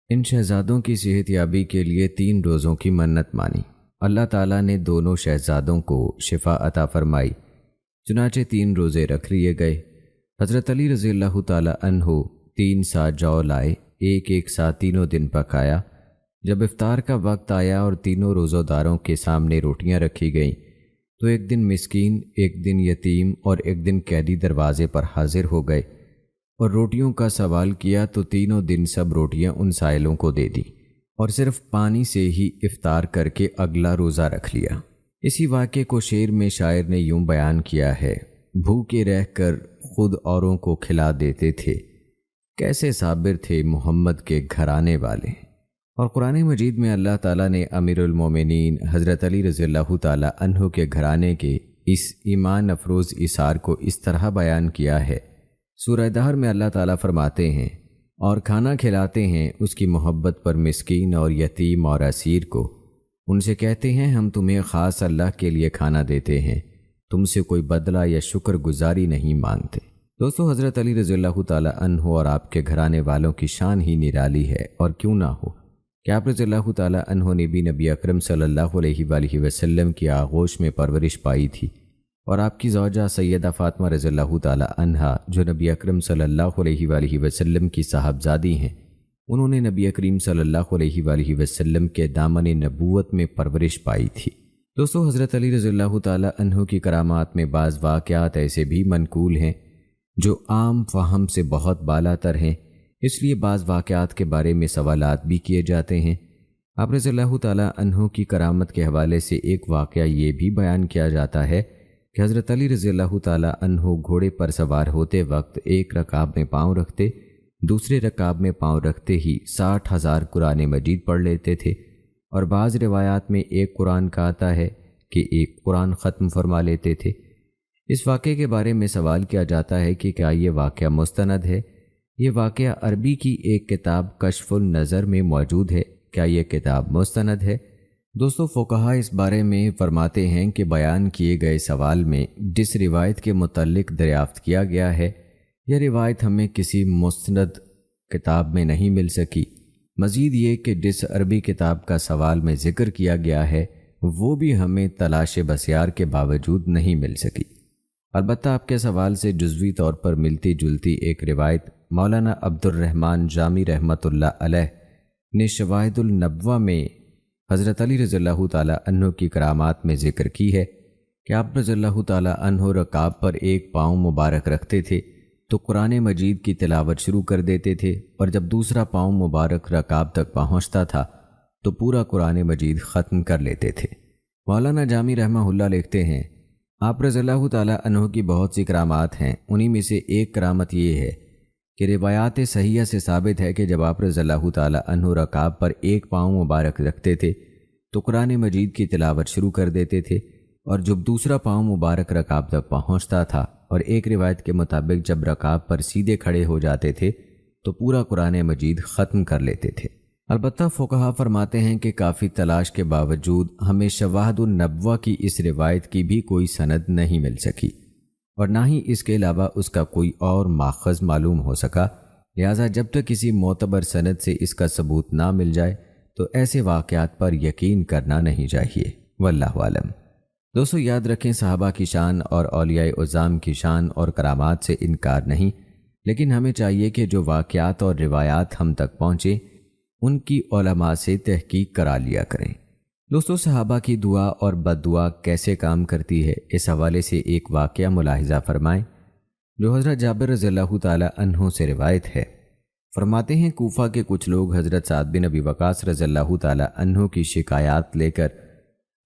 ان شہزادوں کی صحت یابی کے لیے 3 روزوں کی منت مانی۔ اللہ تعالیٰ نے دونوں شہزادوں کو شفا عطا فرمائی، چنانچہ 3 روزے رکھ لیے گئے۔ حضرت علی رضی اللہ تعالی عنہ 3 سا جو لائے، ایک سا تینوں دن پکایا۔ جب افطار کا وقت آیا اور تینوں روزہ داروں کے سامنے روٹیاں رکھی گئیں تو ایک دن مسکین، ایک دن یتیم اور ایک دن قیدی دروازے پر حاضر ہو گئے اور روٹیوں کا سوال کیا تو تینوں دن سب روٹیاں ان سائلوں کو دے دیں اور صرف پانی سے ہی افطار کر کے اگلا روزہ رکھ لیا۔ اسی واقعے کو شعر میں شاعر نے یوں بیان کیا ہے، بھوکے رہ کر خود اوروں کو کھلا دیتے تھے، کیسے صابر تھے محمد کے گھرانے والے۔ اور قرآن مجید میں اللہ تعالیٰ نے امیر المومنین حضرت علی رضی اللہ تعالی عنہ کے گھرانے کے اس ایمان افروز اثار کو اس طرح بیان کیا ہے۔ سورہ دہر میں اللہ تعالیٰ فرماتے ہیں، اور کھانا کھلاتے ہیں اس کی محبت پر مسکین اور یتیم اور اسیر کو، ان سے کہتے ہیں ہم تمہیں خاص اللہ کے لیے کھانا دیتے ہیں، تم سے کوئی بدلہ یا شکر گزاری نہیں مانگتے۔ دوستو، حضرت علی رضی اللہ تعالی عنہ اور آپ کے گھرانے والوں کی شان ہی نرالی ہے، اور کیوں نہ ہو کہ آپ رضی اللہ تعالی عنہ نے بھی نبی اکرم صلی اللہ علیہ وآلہ وسلم کی آغوش میں پرورش پائی تھی، اور آپ کی زوجہ سیدہ فاطمہ رضی اللہ تعالی عنہا جو نبی اکرم صلی اللہ علیہ وآلہ وسلم کی صاحبزادی ہیں، انہوں نے نبی کریم صلی اللہ علیہ وآلہ وسلم کے دامن نبوت میں پرورش پائی تھی۔ دوستو، حضرت علی رضی اللہ تعالی عنہ کی کرامات میں بعض واقعات ایسے بھی منقول ہیں جو عام فہم سے بہت بالا تر ہیں، اس لیے بعض واقعات کے بارے میں سوالات بھی کیے جاتے ہیں۔ آپ رضی اللہ تعالی عنہ کی کرامت کے حوالے سے ایک واقعہ یہ بھی بیان کیا جاتا ہے کہ حضرت علی رضی اللہ تعالی عنہ گھوڑے پر سوار ہوتے وقت ایک رکاب میں پاؤں رکھتے، دوسرے رکاب میں پاؤں رکھتے ہی 60,000 قرآن مجید پڑھ لیتے تھے، اور بعض روایات میں ایک قرآن کا آتا ہے کہ ایک قرآن ختم فرما لیتے تھے۔ اس واقعے کے بارے میں سوال کیا جاتا ہے کہ کیا یہ واقعہ مستند ہے؟ یہ واقعہ عربی کی ایک کتاب کشف النظر میں موجود ہے، کیا یہ کتاب مستند ہے؟ دوستو، فقہاء اس بارے میں فرماتے ہیں کہ بیان کیے گئے سوال میں جس روایت کے متعلق دریافت کیا گیا ہے، یہ روایت ہمیں کسی مستند کتاب میں نہیں مل سکی۔ مزید یہ کہ جس عربی کتاب کا سوال میں ذکر کیا گیا ہے وہ بھی ہمیں تلاش بسیار کے باوجود نہیں مل سکی۔ البتہ آپ کے سوال سے جزوی طور پر ملتی جلتی ایک روایت مولانا عبد الرحمن جامی رحمۃ اللہ علیہ نے شواہد النبوہ میں حضرت علی رضی اللہ تعالی عنہ کی کرامات میں ذکر کی ہے کہ آپ رضی اللہ تعالی عنہ رکاب پر ایک پاؤں مبارک رکھتے تھے تو قرآن مجید کی تلاوت شروع کر دیتے تھے، اور جب دوسرا پاؤں مبارک رکاب تک پہنچتا تھا تو پورا قرآن مجید ختم کر لیتے تھے۔ مولانا جامی رحمہ اللہ لکھتے ہیں، آپ رضی اللہ تعالی عنہ کی بہت سی کرامات ہیں، انہی میں سے ایک کرامت یہ ہے کہ روایات صحیحہ سے ثابت ہے کہ جب آپ رضی اللہ تعالی عنہ رکاب پر ایک پاؤں مبارک رکھتے تھے تو قرآن مجید کی تلاوت شروع کر دیتے تھے، اور جب دوسرا پاؤں مبارک رکاب تک پہنچتا تھا، اور ایک روایت کے مطابق جب رکاب پر سیدھے کھڑے ہو جاتے تھے تو پورا قرآن مجید ختم کر لیتے تھے۔ البتہ فقہا فرماتے ہیں کہ کافی تلاش کے باوجود ہمیں شواہد النبوہ کی اس روایت کی بھی کوئی سند نہیں مل سکی اور نہ ہی اس کے علاوہ اس کا کوئی اور ماخذ معلوم ہو سکا، لہٰذا جب تک کسی معتبر سند سے اس کا ثبوت نہ مل جائے تو ایسے واقعات پر یقین کرنا نہیں چاہیے، واللہ عالم۔ دوستو یاد رکھیں، صحابہ کی شان اور اولیاء عظام کی شان اور کرامات سے انکار نہیں، لیکن ہمیں چاہیے کہ جو واقعات اور روایات ہم تک پہنچے ان کی علماء سے تحقیق کرا لیا کریں۔ دوستو صحابہ کی دعا اور بد دعا کیسے کام کرتی ہے، اس حوالے سے ایک واقعہ ملاحظہ فرمائیں جو حضرت جابر رضی اللہ تعالی عنہ سے روایت ہے۔ فرماتے ہیں کوفہ کے کچھ لوگ حضرت سعد بن ابی وقاص رضی اللہ تعالی عنہ کی شکایات لے کر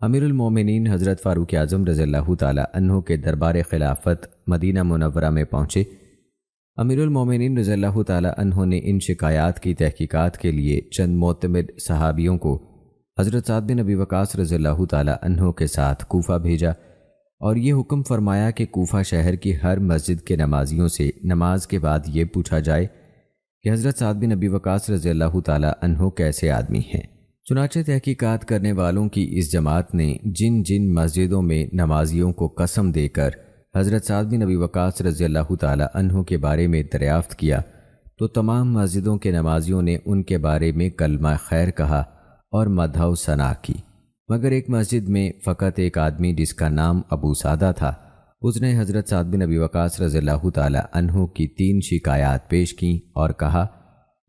امیر المومنین حضرت فاروق اعظم رضی اللہ تعالی عنہ کے دربار خلافت مدینہ منورہ میں پہنچے۔ امیر المومنین رضی اللہ تعالی عنہ نے ان شکایات کی تحقیقات کے لیے چند معتمد صحابیوں کو حضرت سعد بن ابی وقاص رضی اللہ تعالی عنہ کے ساتھ کوفہ بھیجا اور یہ حکم فرمایا کہ کوفہ شہر کی ہر مسجد کے نمازیوں سے نماز کے بعد یہ پوچھا جائے کہ حضرت سعد بن ابی وقاص رضی اللہ تعالی عنہ کیسے آدمی ہیں۔ چنانچہ تحقیقات کرنے والوں کی اس جماعت نے جن جن مسجدوں میں نمازیوں کو قسم دے کر حضرت سعد بن ابی وقاص رضی اللہ تعالی عنہ کے بارے میں دریافت کیا تو تمام مسجدوں کے نمازیوں نے ان کے بارے میں کلمہ خیر کہا اور مدح و ثنا کی، مگر ایک مسجد میں فقط ایک آدمی جس کا نام ابو سعدہ تھا، اس نے حضرت سعد بن ابی وقاص رضی اللہ تعالی عنہ کی 3 شکایات پیش کیں اور کہا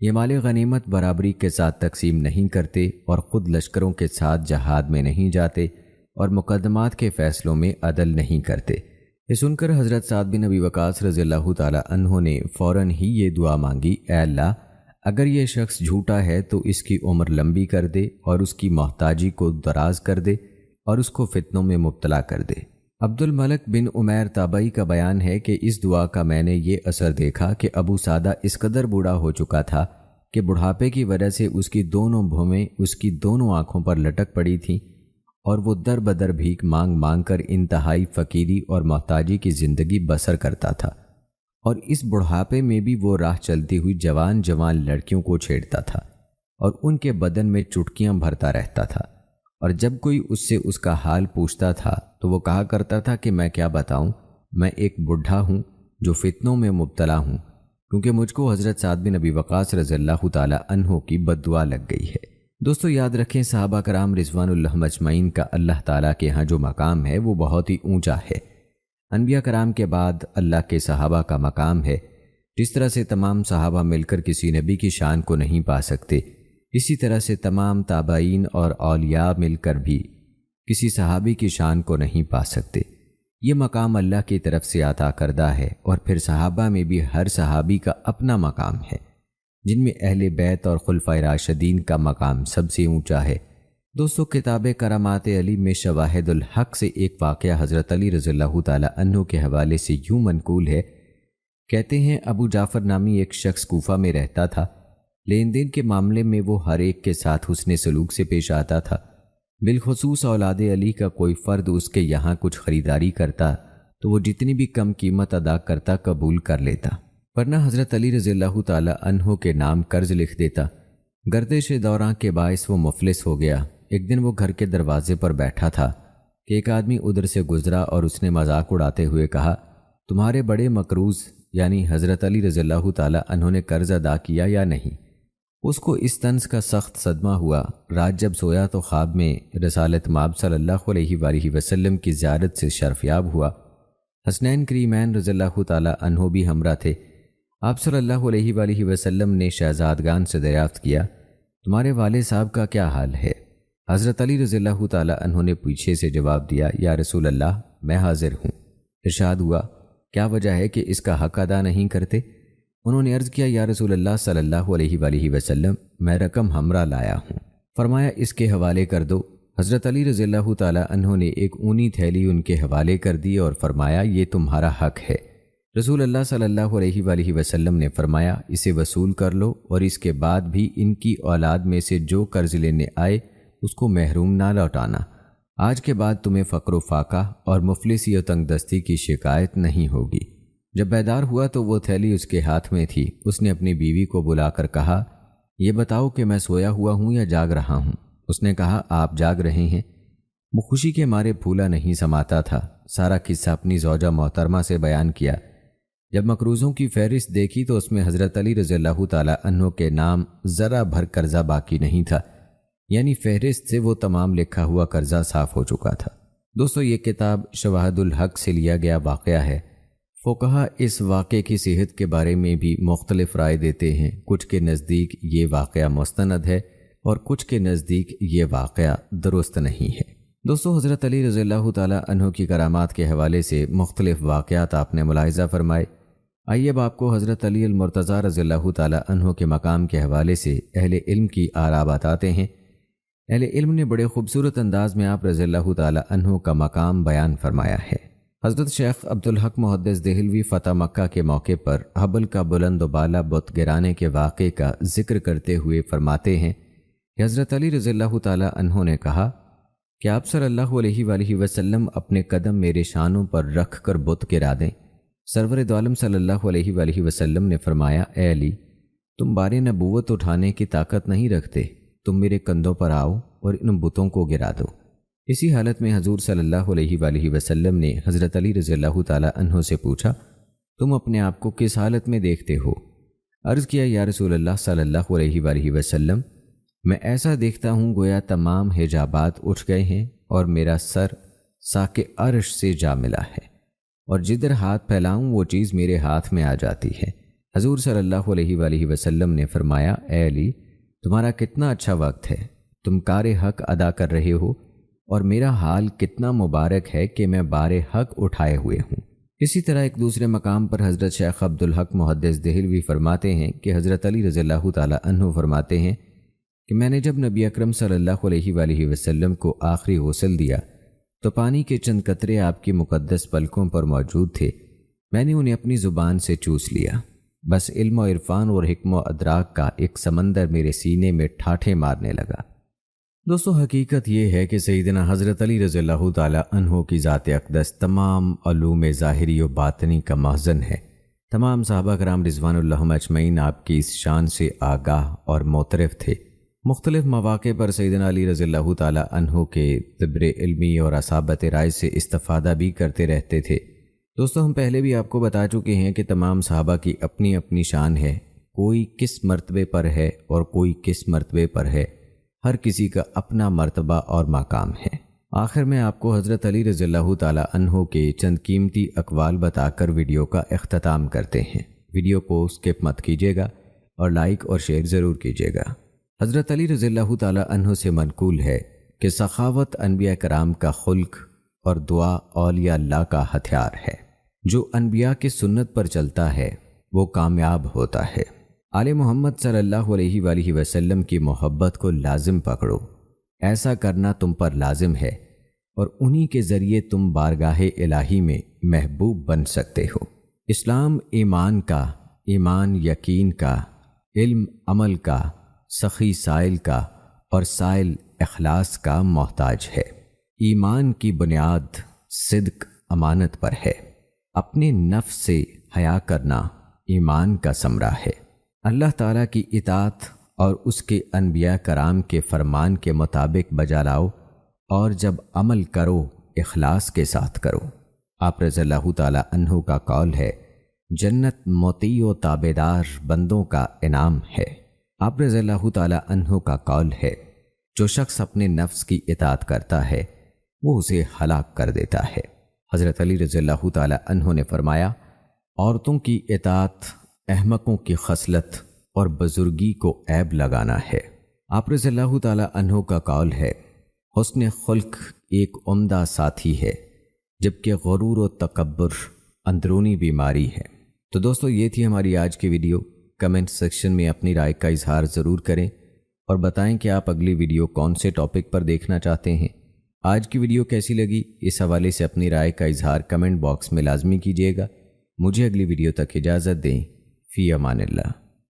یہ مال غنیمت برابری کے ساتھ تقسیم نہیں کرتے اور خود لشکروں کے ساتھ جہاد میں نہیں جاتے اور مقدمات کے فیصلوں میں عدل نہیں کرتے۔ یہ سن کر حضرت سعد بن ابی وقاص رضی اللہ تعالی عنہ نے فوراً ہی یہ دعا مانگی، اے اللہ اگر یہ شخص جھوٹا ہے تو اس کی عمر لمبی کر دے اور اس کی محتاجی کو دراز کر دے اور اس کو فتنوں میں مبتلا کر دے۔ عبد الملک بن عمیر تابعی کا بیان ہے کہ اس دعا کا میں نے یہ اثر دیکھا کہ ابو سعدہ اس قدر بوڑھا ہو چکا تھا کہ بڑھاپے کی وجہ سے اس کی دونوں بھومیں اس کی دونوں آنکھوں پر لٹک پڑی تھیں اور وہ در بدر بھیک مانگ مانگ کر انتہائی فقیری اور محتاجی کی زندگی بسر کرتا تھا، اور اس بڑھاپے میں بھی وہ راہ چلتی ہوئی جوان جوان لڑکیوں کو چھیڑتا تھا اور ان کے بدن میں چٹکیاں بھرتا رہتا تھا، اور جب کوئی اس سے اس کا حال پوچھتا تھا تو وہ کہا کرتا تھا کہ میں کیا بتاؤں، میں ایک بڈھا ہوں جو فتنوں میں مبتلا ہوں، کیونکہ مجھ کو حضرت سعد بن ابی وقاص رضی اللہ تعالی عنہ کی بد دعا لگ گئی ہے۔ دوستو یاد رکھیں، صحابہ کرام رضوان اللہ اجمعین کا اللہ تعالیٰ کے ہاں جو مقام ہے وہ بہت ہی اونچا ہے۔ انبیاء کرام کے بعد اللہ کے صحابہ کا مقام ہے۔ جس طرح سے تمام صحابہ مل کر کسی نبی کی شان کو نہیں پا سکتے، اسی طرح سے تمام تابعین اور اولیاء مل کر بھی کسی صحابی کی شان کو نہیں پا سکتے۔ یہ مقام اللہ کی طرف سے عطا کردہ ہے، اور پھر صحابہ میں بھی ہر صحابی کا اپنا مقام ہے، جن میں اہل بیت اور خلفائے راشدین کا مقام سب سے اونچا ہے۔ دوستو کتاب کرامات علی میں شواہد الحق سے ایک واقعہ حضرت علی رضی اللہ تعالی عنہ کے حوالے سے یوں منقول ہے، کہتے ہیں ابو جعفر نامی ایک شخص کوفہ میں رہتا تھا۔ لین دین کے معاملے میں وہ ہر ایک کے ساتھ حسن سلوک سے پیش آتا تھا، بالخصوص اولاد علی کا کوئی فرد اس کے یہاں کچھ خریداری کرتا تو وہ جتنی بھی کم قیمت ادا کرتا قبول کر لیتا، ورنہ حضرت علی رضی اللہ تعالی عنہ کے نام قرض لکھ دیتا۔ گردش دوراں کے باعث وہ مفلس ہو گیا۔ ایک دن وہ گھر کے دروازے پر بیٹھا تھا کہ ایک آدمی ادھر سے گزرا اور اس نے مذاق اڑاتے ہوئے کہا، تمہارے بڑے مقروض یعنی حضرت علی رضی اللہ تعالی عنہ نے قرض ادا کیا یا نہیں؟ اس کو اس طنز کا سخت صدمہ ہوا۔ رات جب سویا تو خواب میں رسالت مآب صلی اللہ علیہ وآلہ وسلم کی زیارت سے شرفیاب ہوا۔ حسنین کریمین رضی اللہ تعالی عنہ بھی ہمراہ تھے۔ آپ صلی اللہ علیہ وآلہ وسلم نے شہزادگان سے دریافت کیا، تمہارے والد صاحب کا کیا حال ہے؟ حضرت علی رضی اللہ تعالی عنہ نے پیچھے سے جواب دیا، یا رسول اللہ میں حاضر ہوں۔ ارشاد ہوا، کیا وجہ ہے کہ اس کا حق ادا نہیں کرتے؟ انہوں نے عرض کیا، یا رسول اللہ صلی اللہ علیہ وآلہ وسلم میں رقم ہمراہ لایا ہوں۔ فرمایا اس کے حوالے کر دو۔ حضرت علی رضی اللہ تعالی عنہ نے ایک اونی تھیلی ان کے حوالے کر دی اور فرمایا یہ تمہارا حق ہے۔ رسول اللہ صلی اللہ علیہ وآلہ وسلم نے فرمایا اسے وصول کر لو، اور اس کے بعد بھی ان کی اولاد میں سے جو قرض لینے آئے اس کو محروم نہ لوٹانا۔ آج کے بعد تمہیں فقر و فاقہ اور مفلسی و تنگ دستی کی شکایت نہیں ہوگی۔ جب بیدار ہوا تو وہ تھیلی اس کے ہاتھ میں تھی۔ اس نے اپنی بیوی کو بلا کر کہا، یہ بتاؤ کہ میں سویا ہوا ہوں یا جاگ رہا ہوں؟ اس نے کہا آپ جاگ رہے ہیں۔ وہ خوشی کے مارے پھولا نہیں سماتا تھا، سارا قصہ اپنی زوجہ محترمہ سے بیان کیا۔ جب مقروضوں کی فہرست دیکھی تو اس میں حضرت علی رضی اللہ تعالی عنہ کے نام ذرا بھر قرضہ باقی نہیں تھا، یعنی فہرست سے وہ تمام لکھا ہوا قرضہ صاف ہو چکا تھا۔ دوستو، یہ کتاب شواہد الحق سے لیا گیا واقعہ ہے۔ فقہا اس واقعے کی صحت کے بارے میں بھی مختلف رائے دیتے ہیں، کچھ کے نزدیک یہ واقعہ مستند ہے اور کچھ کے نزدیک یہ واقعہ درست نہیں ہے۔ دوستو، حضرت علی رضی اللہ تعالیٰ عنہ کی کرامات کے حوالے سے مختلف واقعات آپ نے ملاحظہ فرمائے۔ آئیے اب آپ کو حضرت علی المرتضیٰ رضی اللہ تعالیٰ عنہ کے مقام کے حوالے سے اہل علم کی آراء بتاتے ہیں۔ اہل علم نے بڑے خوبصورت انداز میں آپ رضی اللہ تعالیٰ عنہ کا مقام بیان فرمایا ہے۔ حضرت شیخ عبدالحق محدث دہلوی فتح مکہ کے موقع پر حبل کا بلند و بالا بت گرانے کے واقعے کا ذکر کرتے ہوئے فرماتے ہیں کہ حضرت علی رضی اللہ تعالیٰ عنہ نے کہا کہ آپ صلی اللہ علیہ وآلہ وسلم اپنے قدم میرے شانوں پر رکھ کر بت گرا دیں۔ سرور دو عالم صلی اللہ علیہ وآلہ وسلم نے فرمایا، اے علی، تم بار نبوت اٹھانے کی طاقت نہیں رکھتے، تم میرے کندھوں پر آؤ اور ان بتوں کو گرا دو۔ اسی حالت میں حضور صلی اللہ علیہ وآلہ وسلم نے حضرت علی رضی اللہ تعالی عنہ سے پوچھا، تم اپنے آپ کو کس حالت میں دیکھتے ہو؟ عرض کیا، یا رسول اللہ صلی اللہ علیہ وآلہ وسلم، میں ایسا دیکھتا ہوں گویا تمام حجابات اٹھ گئے ہیں اور میرا سر ساق عرش سے جا ملا ہے، اور جدھر ہاتھ پھیلاؤں وہ چیز میرے ہاتھ میں آ جاتی ہے۔ حضور صلی اللہ علیہ وآلہ وسلم نے فرمایا، اے علی، تمہارا کتنا اچھا وقت ہے، تم کار حق ادا کر رہے ہو، اور میرا حال کتنا مبارک ہے کہ میں بار حق اٹھائے ہوئے ہوں۔ اسی طرح ایک دوسرے مقام پر حضرت شیخ عبدالحق محدث دہلوی فرماتے ہیں کہ حضرت علی رضی اللہ تعالی عنہ فرماتے ہیں کہ میں نے جب نبی اکرم صلی اللہ علیہ وآلہ وسلم کو آخری غسل دیا تو پانی کے چند قطرے آپ کی مقدس پلکوں پر موجود تھے، میں نے انہیں اپنی زبان سے چوس لیا، بس علم و عرفان اور حکم و ادراک کا ایک سمندر میرے سینے میں ٹھاٹھے مارنے لگا۔ دوستو، حقیقت یہ ہے کہ سیدنا حضرت علی رضی اللہ تعالی عنہ کی ذات اقدس تمام علوم ظاہری و باطنی کا مخزن ہے۔ تمام صحابہ کرام رضوان اللہ اجمعین آپ کی اس شان سے آگاہ اور معترف تھے۔ مختلف مواقع پر سیدنا علی رضی اللہ تعالی عنہ کے طبر علمی اور اصابت رائے سے استفادہ بھی کرتے رہتے تھے۔ دوستو، ہم پہلے بھی آپ کو بتا چکے ہیں کہ تمام صحابہ کی اپنی اپنی شان ہے، کوئی کس مرتبے پر ہے اور کوئی کس مرتبے پر ہے، ہر کسی کا اپنا مرتبہ اور مقام ہے۔ آخر میں آپ کو حضرت علی رضی اللہ تعالی عنہ کے چند قیمتی اقوال بتا کر ویڈیو کا اختتام کرتے ہیں۔ ویڈیو کو سکپ مت کیجیے گا اور لائک اور شیئر ضرور کیجیے گا۔ حضرت علی رضی اللہ تعالی عنہ سے منقول ہے کہ سخاوت انبیاء کرام کا خلق اور دعا اولیاء اللہ کا ہتھیار ہے۔ جو انبیاء کی سنت پر چلتا ہے وہ کامیاب ہوتا ہے۔ آل محمد صلی اللہ علیہ وآلہ وسلم کی محبت کو لازم پکڑو، ایسا کرنا تم پر لازم ہے، اور انہی کے ذریعے تم بارگاہ الہی میں محبوب بن سکتے ہو۔ اسلام ایمان کا، ایمان یقین کا، علم عمل کا، سخی سائل کا اور سائل اخلاص کا محتاج ہے۔ ایمان کی بنیاد صدق امانت پر ہے۔ اپنے نفس سے حیا کرنا ایمان کا ثمرہ ہے۔ اللہ تعالیٰ کی اطاعت اور اس کے انبیاء کرام کے فرمان کے مطابق بجا لاؤ، اور جب عمل کرو اخلاص کے ساتھ کرو۔ آپ رضی اللہ تعالیٰ عنہ کا قول ہے، جنت مطیع و تابعدار بندوں کا انعام ہے۔ آپ رضی اللہ تعالیٰ عنہ کا قول ہے، جو شخص اپنے نفس کی اطاعت کرتا ہے وہ اسے ہلاک کر دیتا ہے۔ حضرت علی رضی اللہ تعالیٰ عنہ نے فرمایا، عورتوں کی اطاعت احمقوں کی خصلت اور بزرگی کو عیب لگانا ہے۔ آپ رضی اللہ تعالیٰ عنہ کا قول ہے، حسن خلق ایک عمدہ ساتھی ہے، جبکہ غرور و تکبر اندرونی بیماری ہے۔ تو دوستو، یہ تھی ہماری آج کی ویڈیو۔ کمنٹ سیکشن میں اپنی رائے کا اظہار ضرور کریں اور بتائیں کہ آپ اگلی ویڈیو کون سے ٹاپک پر دیکھنا چاہتے ہیں۔ آج کی ویڈیو کیسی لگی، اس حوالے سے اپنی رائے کا اظہار کمنٹ باکس میں لازمی کیجیے گا۔ مجھے اگلی ویڈیو تک اجازت دیں۔ فی امان اللہ۔